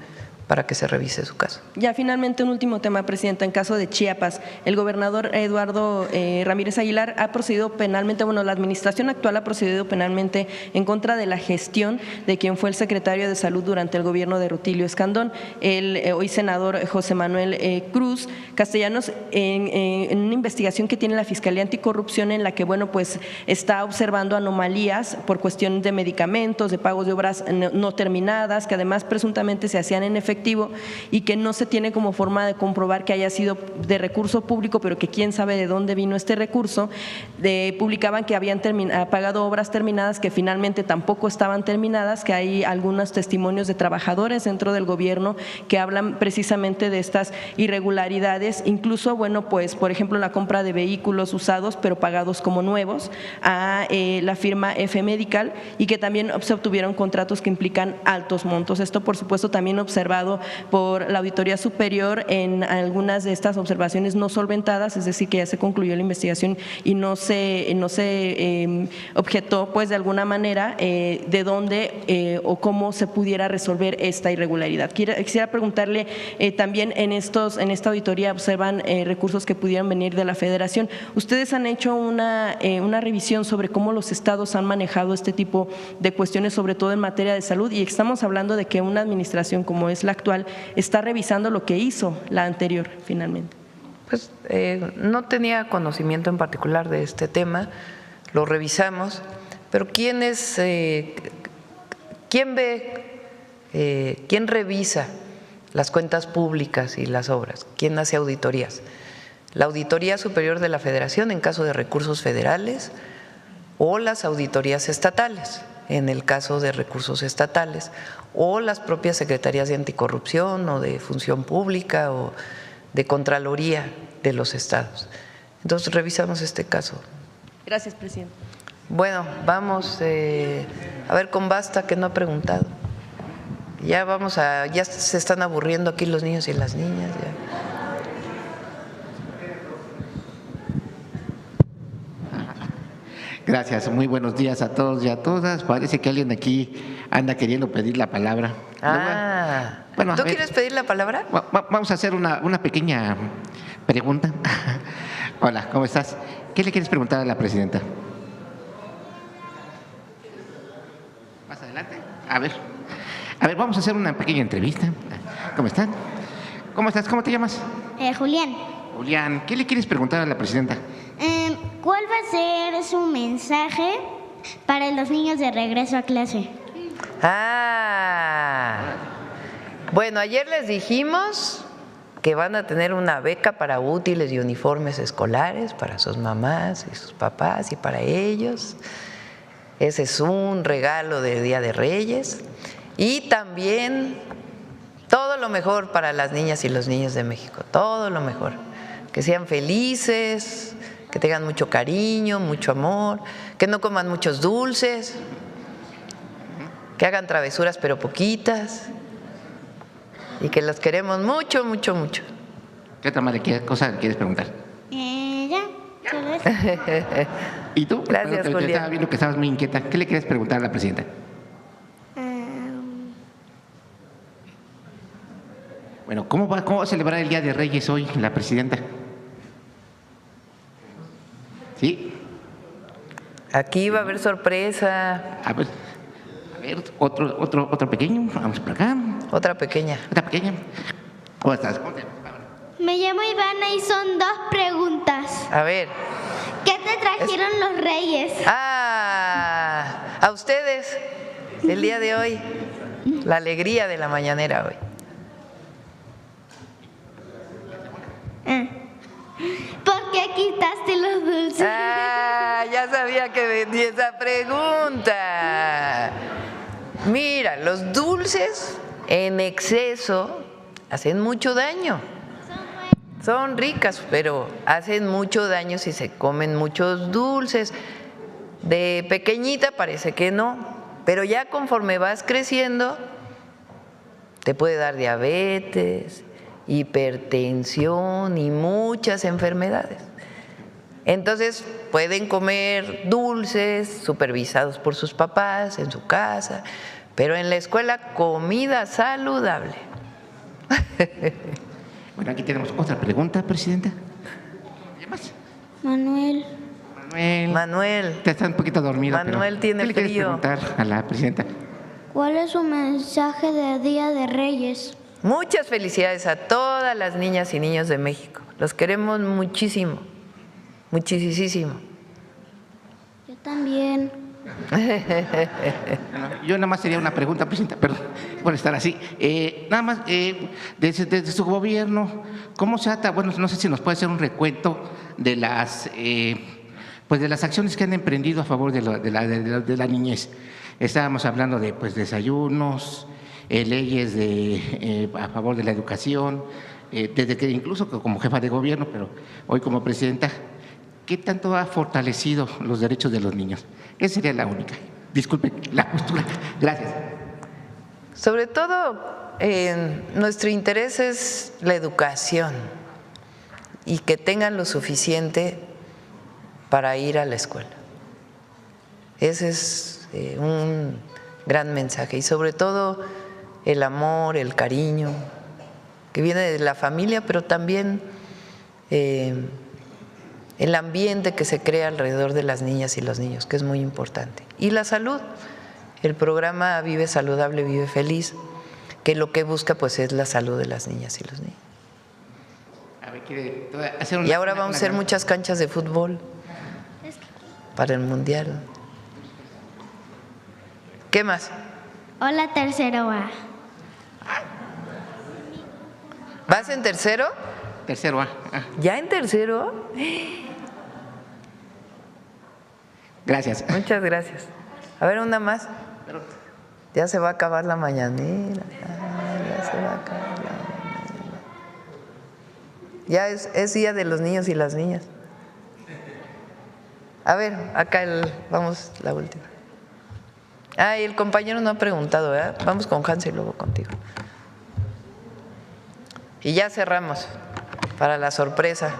para que se revise su caso.
Ya finalmente un último tema, Presidenta. En caso de Chiapas, el gobernador Eduardo Ramírez Aguilar ha procedido penalmente, bueno, la administración actual ha procedido penalmente en contra de la gestión de quien fue el secretario de Salud durante el gobierno de Rutilio Escandón, el hoy senador José Manuel Cruz Castellanos, en una investigación que tiene la Fiscalía Anticorrupción en la que, bueno, pues está observando anomalías por cuestión de medicamentos, de pagos de obras no terminadas, que además presuntamente se hacían en efectivo y que no se tiene como forma de comprobar que haya sido de recurso público, pero que quién sabe de dónde vino este recurso. Publicaban que habían pagado obras terminadas que finalmente tampoco estaban terminadas, que hay algunos testimonios de trabajadores dentro del gobierno que hablan precisamente de estas irregularidades, incluso, bueno, pues por ejemplo la compra de vehículos usados pero pagados como nuevos a la firma F Medical, y que también se obtuvieron contratos que implican altos montos. Esto por supuesto también observado por la Auditoría Superior en algunas de estas observaciones no solventadas, es decir, que ya se concluyó la investigación y no se objetó pues de alguna manera de dónde o cómo se pudiera resolver esta irregularidad. Quisiera preguntarle también en esta auditoría observan recursos que pudieran venir de la Federación. ¿Ustedes han hecho una revisión sobre cómo los estados han manejado este tipo de cuestiones, sobre todo en materia de salud? Y estamos hablando de que una administración como es la actual está revisando lo que hizo la anterior finalmente.
Pues no tenía conocimiento en particular de este tema, lo revisamos, pero ¿quién revisa las cuentas públicas y las obras? ¿Quién hace auditorías? La Auditoría Superior de la Federación en caso de recursos federales o las auditorías estatales en el caso de recursos estatales, o las propias secretarías de anticorrupción o de función pública o de Contraloría de los estados. Entonces revisamos este caso.
Gracias, presidente.
Bueno, vamos a ver con Basta, que no ha preguntado. Ya se están aburriendo aquí los niños y las niñas. Ya.
Gracias, muy buenos días a todos y a todas. Parece que alguien aquí anda queriendo pedir la palabra.
Bueno, ¿tú quieres pedir la palabra?
Vamos a hacer una pequeña pregunta. Hola, ¿cómo estás? ¿Qué le quieres preguntar a la presidenta? Más adelante. A ver, vamos a hacer una pequeña entrevista. ¿Cómo están? ¿Cómo estás? ¿Cómo te llamas?
Julián.
Julián, ¿qué le quieres preguntar a la presidenta?
¿Cuál va a ser su mensaje para los niños de regreso a clase?
Bueno, ayer les dijimos que van a tener una beca para útiles y uniformes escolares para sus mamás y sus papás y para ellos. Ese es un regalo de Día de Reyes. Y también todo lo mejor para las niñas y los niños de México, todo lo mejor. Que sean felices, que tengan mucho cariño, mucho amor, que no coman muchos dulces, que hagan travesuras pero poquitas y que los queremos mucho, mucho, mucho.
¿Qué otra madre, qué cosa quieres preguntar?
Ya, solo eso.
¿Y tú?
Gracias,
Yo
Julián.
estaba viendo que estabas muy inquieta. ¿Qué le quieres preguntar a la presidenta? Bueno, ¿cómo va a celebrar el Día de Reyes hoy la presidenta? ¿Sí?
Aquí va a haber sorpresa.
A ver, otro pequeño. Vamos por acá.
Otra pequeña.
Otra pequeña. ¿Cómo estás? ¿Cómo te llamas?
Me llamo Ivana y son 2 preguntas.
A ver.
¿Qué te trajeron los reyes?
A ustedes, el día de hoy, la alegría de la mañanera hoy.
¿Por qué quitaste los dulces?
Ya sabía que venía esa pregunta. Mira, los dulces en exceso hacen mucho daño. Son ricas, pero hacen mucho daño si se comen muchos dulces. De pequeñita parece que no, pero ya conforme vas creciendo, te puede dar diabetes, hipertensión y muchas enfermedades. Entonces pueden comer dulces supervisados por sus papás en su casa, pero en la escuela comida saludable.
Bueno, aquí tenemos otra pregunta, presidenta. ¿Cómo te llamas?
Manuel.
Manuel.
Te estás un poquito dormido.
Manuel
pero
tiene
¿qué le quieres
frío.
preguntar a la presidenta?
¿Cuál es su mensaje de Día de Reyes?
Muchas felicidades a todas las niñas y niños de México. Los queremos muchísimo, muchísimo.
Yo también.
Bueno, yo nada más sería una pregunta, presidenta, perdón por estar así. Nada más, desde su gobierno, ¿cómo se trata? Bueno, no sé si nos puede hacer un recuento de las, pues de las acciones que han emprendido a favor de la niñez. Estábamos hablando de pues desayunos, leyes a favor de la educación, desde que incluso como jefa de gobierno, pero hoy como presidenta, ¿qué tanto ha fortalecido los derechos de los niños? Esa sería la única. Disculpe la postura. Gracias.
Sobre todo, nuestro interés es la educación y que tengan lo suficiente para ir a la escuela. Ese es un gran mensaje y sobre todo el amor, el cariño que viene de la familia, pero también el ambiente que se crea alrededor de las niñas y los niños, que es muy importante. Y la salud, el programa Vive Saludable, Vive Feliz, que lo que busca pues es la salud de las niñas y los niños.
A ver, ¿quiere hacer
Y ahora vamos a hacer muchas canchas de fútbol para el Mundial. ¿Qué más?
Hola, tercero A.
¿Vas en tercero?
Tercero A.
¿Ya en tercero?
Gracias.
Muchas gracias. A ver, una más. Ya se va a acabar la mañanera. Ya se va a acabar la mañanera. Ya es día de los niños y las niñas. A ver, acá vamos la última. Y el compañero no ha preguntado, ¿verdad? Vamos con Hans y luego contigo. Y ya cerramos para la sorpresa.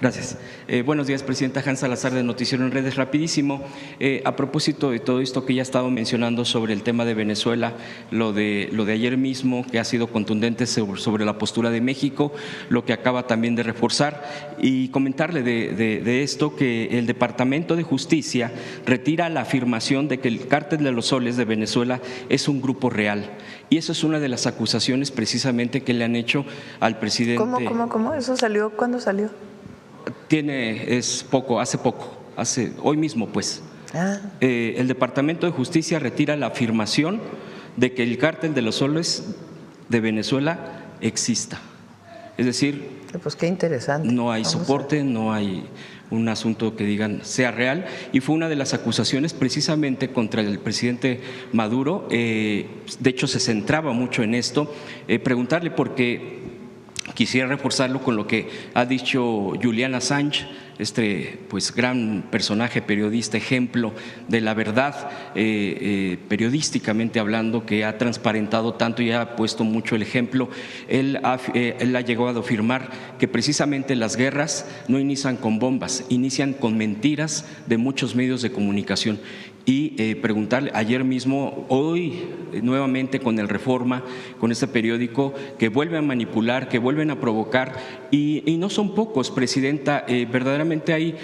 Gracias. Buenos días, presidenta. Hans Salazar, de Noticiero en Redes. Rapidísimo, a propósito de todo esto que ya he estado mencionando sobre el tema de Venezuela, lo de ayer mismo, que ha sido contundente sobre la postura de México, lo que acaba también de reforzar, y comentarle de esto que el Departamento de Justicia retira la afirmación de que el Cártel de los Soles de Venezuela es un grupo real. Y eso es una de las acusaciones precisamente que le han hecho al presidente.
¿Cómo? ¿Eso salió? ¿Cuándo salió?
Hoy mismo pues. El Departamento de Justicia retira la afirmación de que el cártel de los soles de Venezuela exista. Es decir,
pues qué interesante.
No hay soporte, no hay un asunto que digan sea real, y fue una de las acusaciones precisamente contra el presidente Maduro. De hecho, se centraba mucho en esto. Preguntarle, porque quisiera reforzarlo con lo que ha dicho Julian Assange, pues gran personaje, periodista, ejemplo de la verdad, periodísticamente hablando, que ha transparentado tanto y ha puesto mucho el ejemplo. Él ha llegado a afirmar que precisamente las guerras no inician con bombas, inician con mentiras de muchos medios de comunicación. Y preguntarle, ayer mismo, hoy nuevamente con el Reforma, con este periódico que vuelve a manipular, que vuelven a provocar, y no son pocos, Presidenta, verdaderamente hay…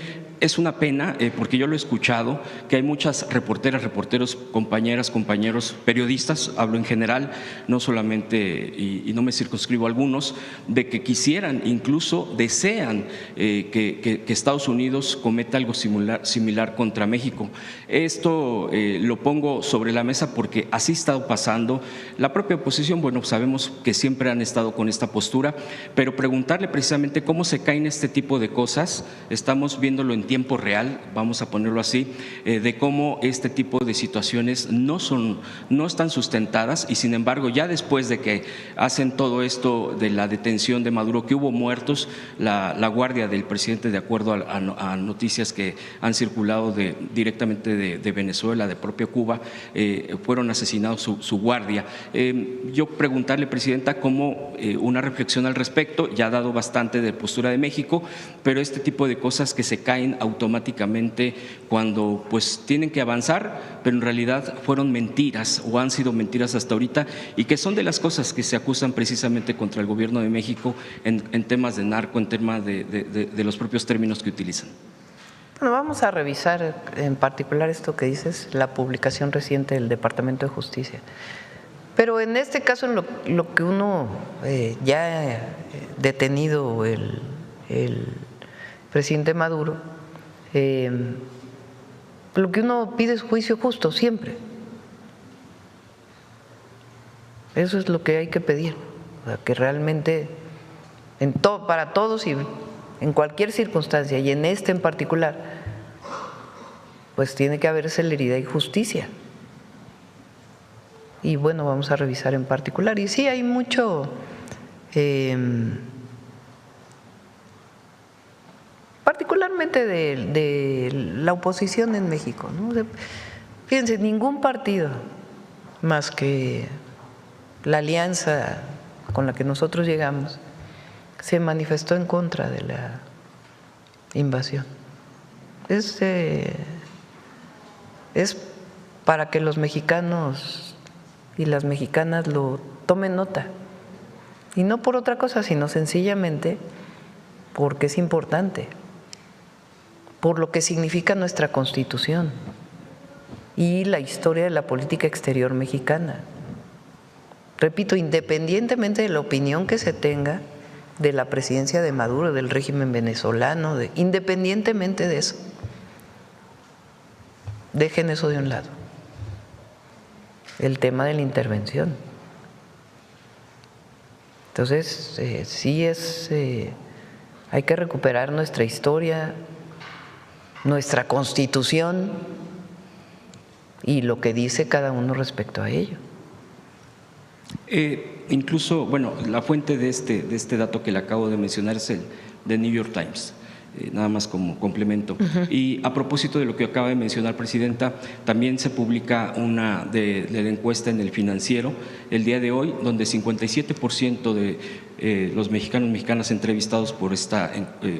Es una pena, porque yo lo he escuchado, que hay muchas reporteras, reporteros, compañeras, compañeros, periodistas, hablo en general, no solamente, y no me circunscribo a algunos, de que quisieran, incluso desean que Estados Unidos cometa algo similar contra México. Esto lo pongo sobre la mesa porque así ha estado pasando. La propia oposición, bueno, sabemos que siempre han estado con esta postura, pero preguntarle precisamente cómo se caen este tipo de cosas. Estamos viéndolo en tiempo real, vamos a ponerlo así, de cómo este tipo de situaciones no están sustentadas, y sin embargo ya después de que hacen todo esto de la detención de Maduro, que hubo muertos, la guardia del presidente, de acuerdo a noticias que han circulado directamente de Venezuela, de propio Cuba, fueron asesinados su guardia. Yo preguntarle, Presidenta, cómo una reflexión al respecto. Ya ha dado bastante de postura de México, pero este tipo de cosas que se caen automáticamente cuando pues tienen que avanzar, pero en realidad fueron mentiras o han sido mentiras hasta ahorita, y que son de las cosas que se acusan precisamente contra el gobierno de México en temas de narco, en temas de los propios términos que utilizan.
Bueno, vamos a revisar en particular esto que dices, la publicación reciente del Departamento de Justicia. Pero en este caso, en lo que uno ya ha detenido el presidente Maduro, lo que uno pide es juicio justo siempre. Eso es lo que hay que pedir, o sea, que realmente para todos y en cualquier circunstancia, y en este en particular, pues tiene que haber celeridad y justicia. Y bueno, vamos a revisar en particular. Y sí, hay mucho… particularmente de la oposición en México, ¿no? Fíjense, ningún partido más que la alianza con la que nosotros llegamos se manifestó en contra de la invasión. Es para que los mexicanos y las mexicanas lo tomen nota, y no por otra cosa, sino sencillamente porque es importante, por lo que significa nuestra Constitución y la historia de la política exterior mexicana. Repito, independientemente de la opinión que se tenga de la presidencia de Maduro, del régimen venezolano, independientemente de eso, dejen eso de un lado. El tema de la intervención. Entonces, sí hay que recuperar nuestra historia, nuestra Constitución y lo que dice cada uno respecto a ello.
Incluso, bueno, la fuente de este dato que le acabo de mencionar es el de New York Times. Nada más como complemento. Y a propósito de lo que acaba de mencionar, Presidenta, también se publica una de la encuesta en El Financiero el día de hoy, donde 57% de los mexicanas entrevistados por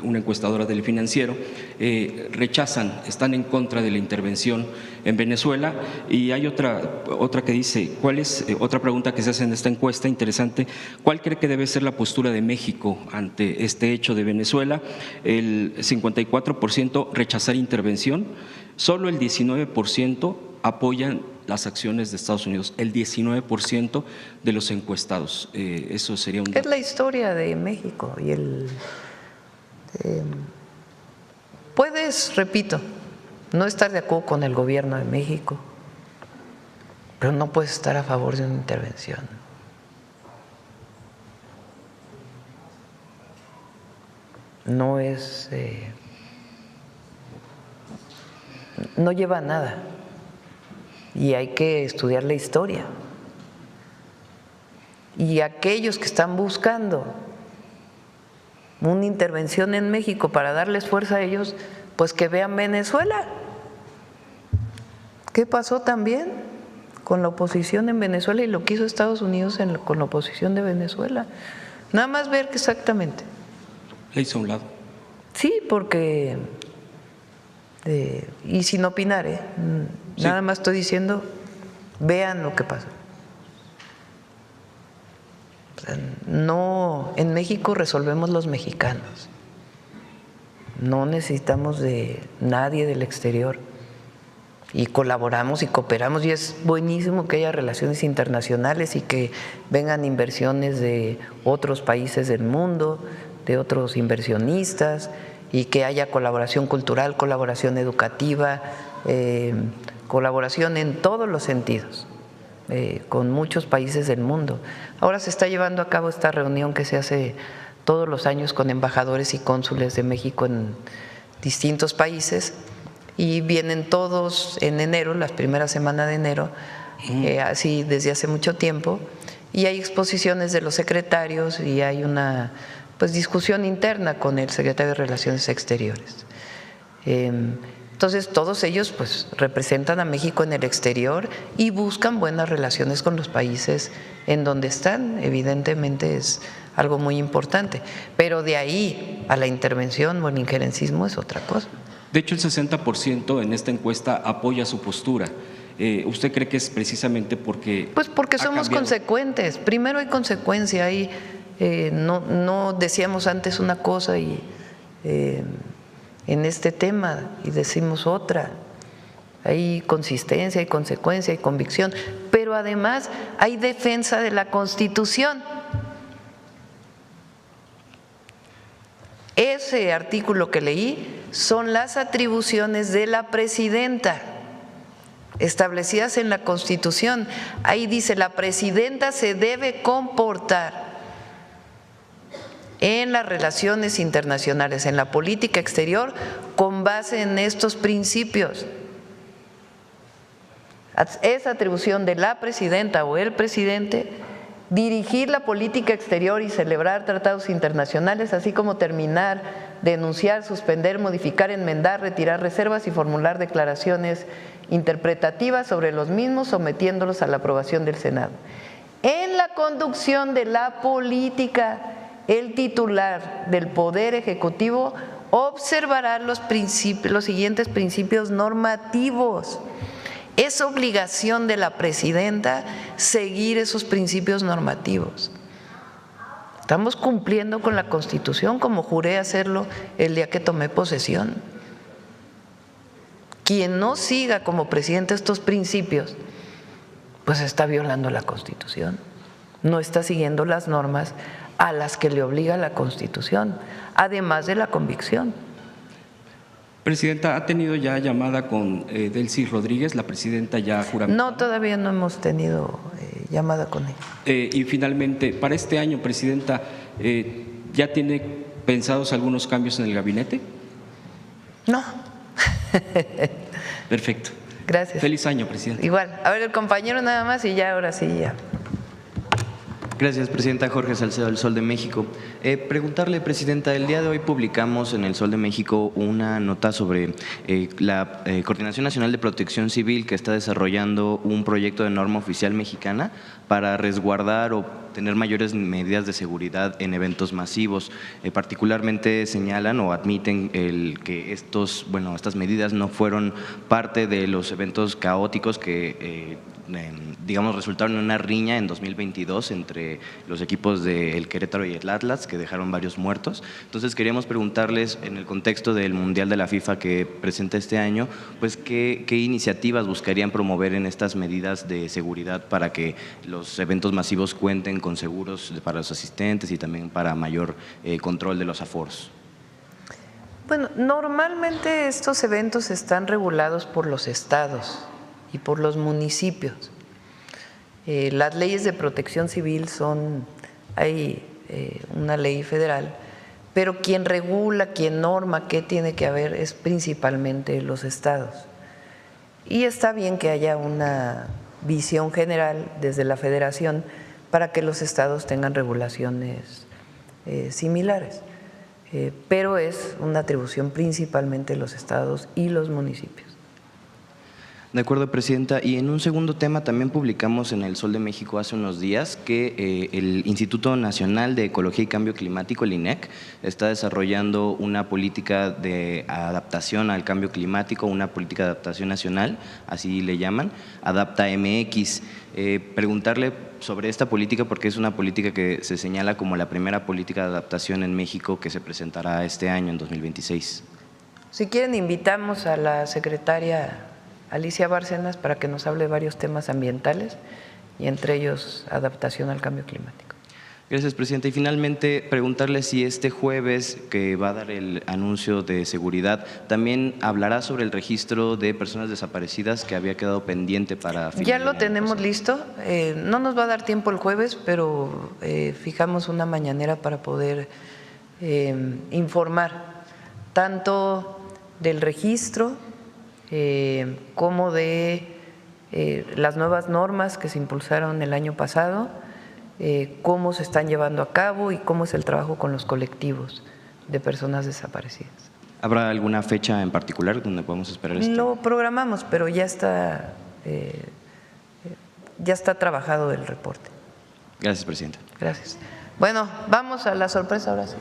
una encuestadora del Financiero rechazan, están en contra de la intervención en Venezuela. Y hay otra que dice, ¿cuál es otra pregunta que se hace en esta encuesta interesante? ¿Cuál cree que debe ser la postura de México ante este hecho de Venezuela? El 54% rechazar intervención, solo el 19% apoyan las acciones de Estados Unidos, el 19% de los encuestados. Eso sería un dato.
Es la historia de México y Puedes, repito, no estar de acuerdo con el gobierno de México, pero no puedes estar a favor de una intervención. No es, no lleva a nada y hay que estudiar la historia. Y aquellos que están buscando una intervención en México para darles fuerza a ellos, pues que vean Venezuela. ¿Qué pasó también con la oposición en Venezuela y lo que hizo Estados Unidos con la oposición de Venezuela? Nada más ver que exactamente.
Le hizo a un lado.
Sí, porque, y sin opinar,
Sí.
Nada más estoy diciendo, vean lo que pasa. O sea, no, en México resolvemos los mexicanos, no necesitamos de nadie del exterior y colaboramos y cooperamos y es buenísimo que haya relaciones internacionales y que vengan inversiones de otros países del mundo, de otros inversionistas y que haya colaboración cultural, colaboración educativa, colaboración en todos los sentidos. Con muchos países del mundo. Ahora se está llevando a cabo esta reunión que se hace todos los años con embajadores y cónsules de México en distintos países y vienen todos en enero, las primeras semanas de enero, así desde hace mucho tiempo, y hay exposiciones de los secretarios y hay una discusión interna con el secretario de Relaciones Exteriores. Entonces, todos ellos representan a México en el exterior y buscan buenas relaciones con los países en donde están. Evidentemente es algo muy importante, pero de ahí a la intervención o el injerencismo es otra cosa.
De hecho, el 60% en esta encuesta apoya su postura. ¿Usted cree que es precisamente porque…
Pues porque somos consecuentes. Primero hay consecuencia. No decíamos antes una cosa y… en este tema y decimos otra. Hay consistencia, hay consecuencia, hay convicción, pero además hay defensa de la Constitución. Ese artículo que leí son las atribuciones de la presidenta establecidas en la Constitución. Ahí dice: la presidenta se debe comportar en las relaciones internacionales, en la política exterior, con base en estos principios. Es atribución de la presidenta o el presidente dirigir la política exterior y celebrar tratados internacionales, así como terminar, denunciar, suspender, modificar, enmendar, retirar reservas y formular declaraciones interpretativas sobre los mismos, sometiéndolos a la aprobación del Senado. En la conducción de la política, el titular del Poder Ejecutivo observará los siguientes principios normativos. Es obligación de la presidenta seguir esos principios normativos. Estamos cumpliendo con la Constitución como juré hacerlo el día que tomé posesión. Quien no siga como presidente estos principios, pues está violando la Constitución, no está siguiendo las normas a las que le obliga la Constitución, además de la convicción.
Presidenta, ¿ha tenido ya llamada con Delcy Rodríguez, la presidenta ya juramentada?
No, todavía no hemos tenido llamada con ella.
Y finalmente, para este año, presidenta, ¿ya tiene pensados algunos cambios en el gabinete?
No.
Perfecto.
Gracias.
Feliz año, presidenta.
Igual. A ver, el compañero nada más y ya, ahora sí, ya.
Gracias, presidenta. Jorge Salcedo, del Sol de México. Preguntarle, presidenta, el día de hoy publicamos en el Sol de México una nota sobre la Coordinación Nacional de Protección Civil, que está desarrollando un proyecto de norma oficial mexicana para resguardar o tener mayores medidas de seguridad en eventos masivos. Particularmente señalan o admiten que estas medidas no fueron parte de los eventos caóticos que resultaron en una riña en 2022 entre los equipos del Querétaro y el Atlas, que dejaron varios muertos. Entonces queríamos preguntarles, en el contexto del Mundial de la FIFA que presenta este año, pues qué iniciativas buscarían promover en estas medidas de seguridad para que los eventos masivos cuenten con seguros para los asistentes y también para mayor control de los aforos.
Bueno, normalmente estos eventos están regulados por los estados y por los municipios. Las leyes de protección civil hay una ley federal, pero quien regula, quien norma qué tiene que haber es principalmente los estados. Y está bien que haya una visión general desde la federación para que los estados tengan regulaciones similares, pero es una atribución principalmente de los estados y los municipios.
De acuerdo, Presidenta. Y en un segundo tema también publicamos en El Sol de México hace unos días que el Instituto Nacional de Ecología y Cambio Climático, el INEC, está desarrollando una política de adaptación al cambio climático, una política de adaptación nacional, así le llaman, Adapta MX. Preguntarle sobre esta política porque es una política que se señala como la primera política de adaptación en México que se presentará este año, en 2026.
Si quieren, invitamos a la secretaria Alicia Bárcenas para que nos hable de varios temas ambientales y entre ellos adaptación al cambio climático.
Gracias, Presidenta. Y finalmente, preguntarle si este jueves que va a dar el anuncio de seguridad también hablará sobre el registro de personas desaparecidas que había quedado pendiente para…
Ya lo tenemos listo. No nos va a dar tiempo el jueves, pero fijamos una mañanera para poder informar tanto del registro como de las nuevas normas que se impulsaron el año pasado, cómo se están llevando a cabo y cómo es el trabajo con los colectivos de personas desaparecidas.
¿Habrá alguna fecha en particular donde podemos esperar esto?
Lo programamos, pero ya está trabajado el reporte.
Gracias, Presidenta.
Gracias. Bueno, vamos a la sorpresa ahora sí.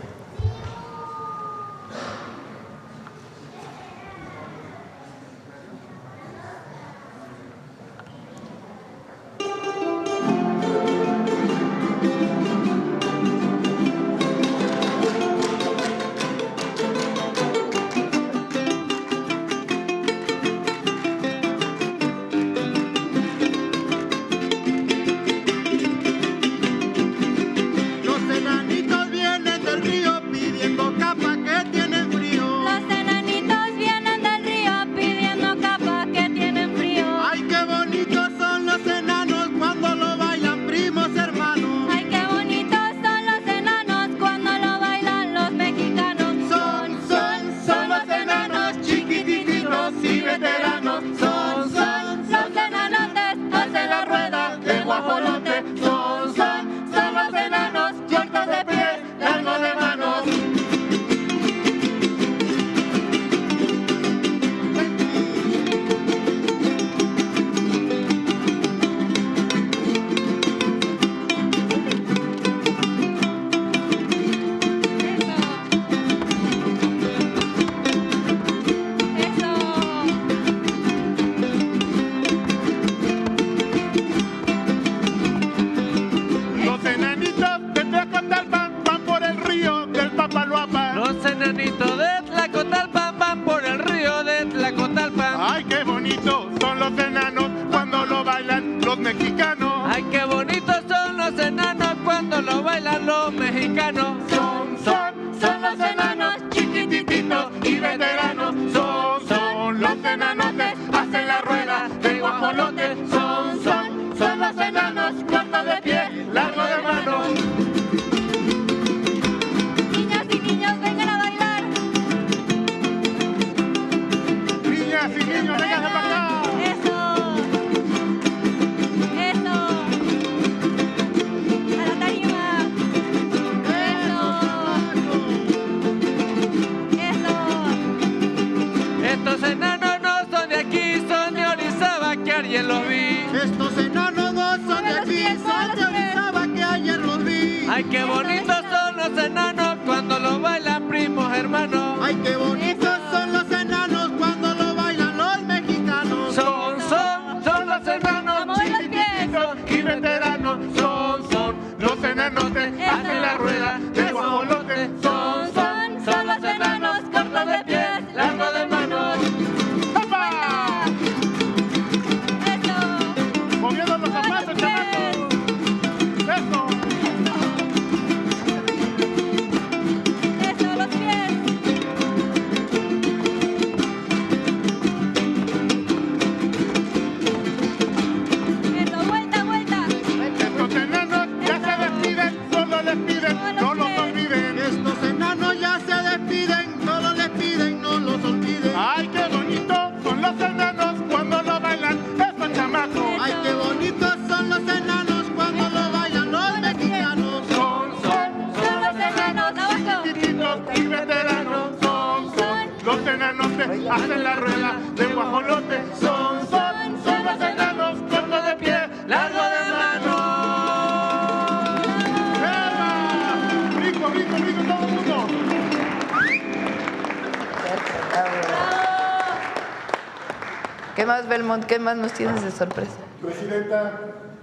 ¿Qué más, Belmont? ¿Qué más nos tienes de sorpresa?
Presidenta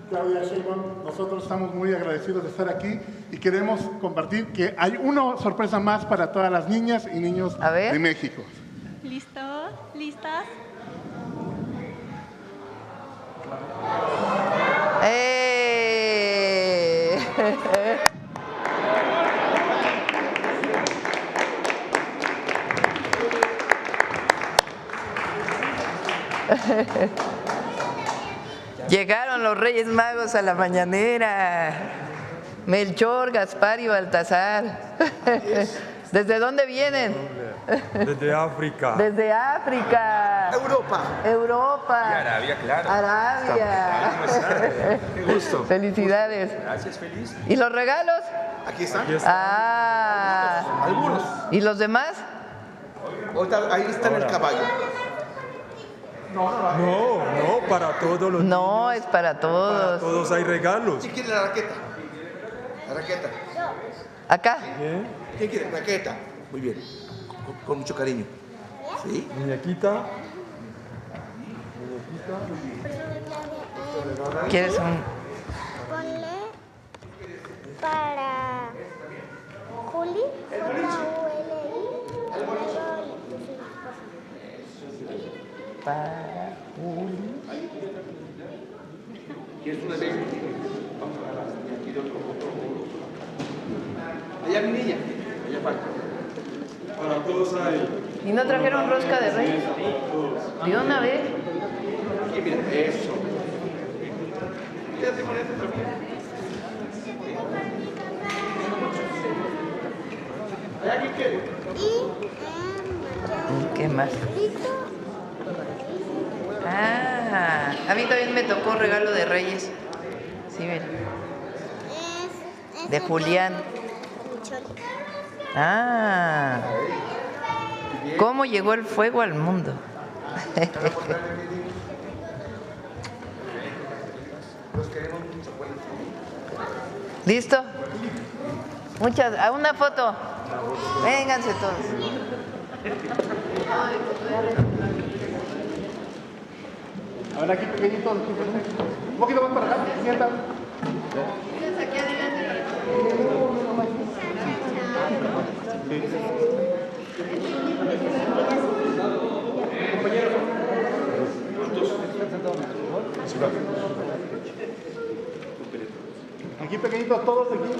Claudia Sheinbaum, nosotros estamos muy agradecidos de estar aquí y queremos compartir que hay una sorpresa más para todas las niñas y niños de México.
¿Listo? ¿Listas?
Llegaron los Reyes Magos a la mañanera. Melchor, Gaspar y Baltasar. ¿Desde dónde vienen?
Desde África.
Desde África. Europa.
Y Arabia, claro.
Arabia.
Qué gusto.
Felicidades.
Gracias, feliz.
¿Y los regalos?
Aquí están.
Algunos. ¿Y los demás?
Ahí está en el caballo.
No, para todos los
No, es para todos.
Para todos hay regalos.
¿Quién quiere la raqueta? La raqueta.
¿Acá?
¿Quién quiere? Raqueta. Muy bien. Con mucho cariño. ¿Sí?
Muñequita.
¿Quieres un...?
Ponle para Juli,
Para Juli.
¿Quieres una vez? Allá mi niña. Allá falta.
Para todos hay.
¿Y no trajeron rosca de reyes? ¿De una vez?
Aquí, mira, eso. Quédate con eso también. ¿Allá quién quiere?
¿Qué más? A mí también me tocó regalo de Reyes. Sí, ven. De Julián. ¿Cómo llegó el fuego al mundo? ¿Listo? A una foto. Vénganse todos.
A ver, aquí pequeñito, un poquito más para acá, sienta.
Aquí adelante.
Aquí pequeñito, todos aquí.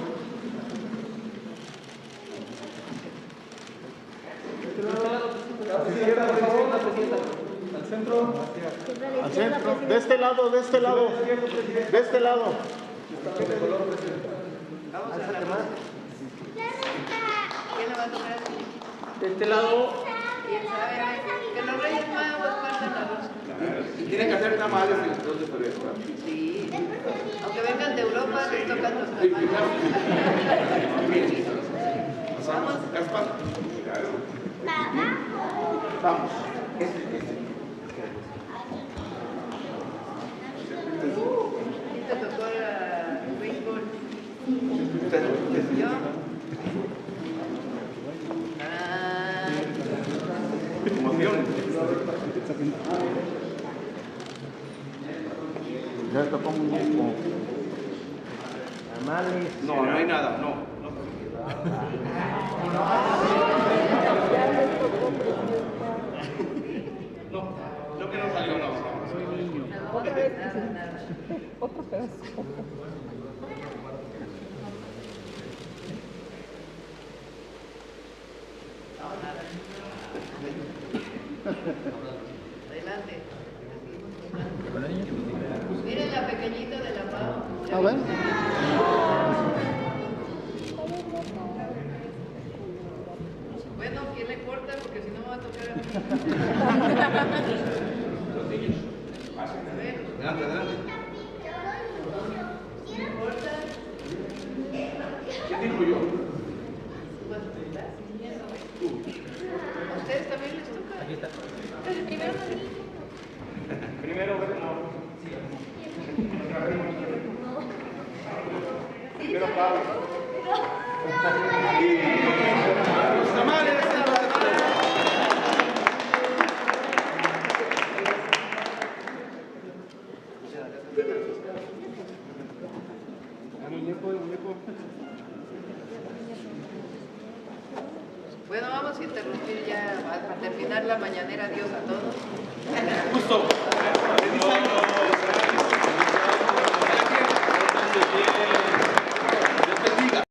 Al centro. Al centro. De este lado, de este lado. De este lado. De este lado.
Que los Reyes Magos partan la rosca.
Y tienen que hacer tamales el 2 de febrero.
Sí. Aunque vengan de Europa, les tocan los tamales.
Vamos. Gaspar. Vamos.
¿Te tocó el béisbol? ¿Yo?
Ya tocó un disco.
No, no hay nada, no. No, lo que no salió, no.
Otro pedazo.
Adelante. Miren la pequeñita de la Pau.
A ver.
Bueno, ¿quién le corta? Porque si no me va a tocar a mí.
Los niños. Adelante, adelante.
¿Quién corta?
¿Quién dijo yo?
¿A ustedes también les toca? Aquí está.
Primero, Primero Pablo. Los tamales.
Bueno, vamos a interrumpir ya para terminar la mañanera. Adiós a todos.
Justo.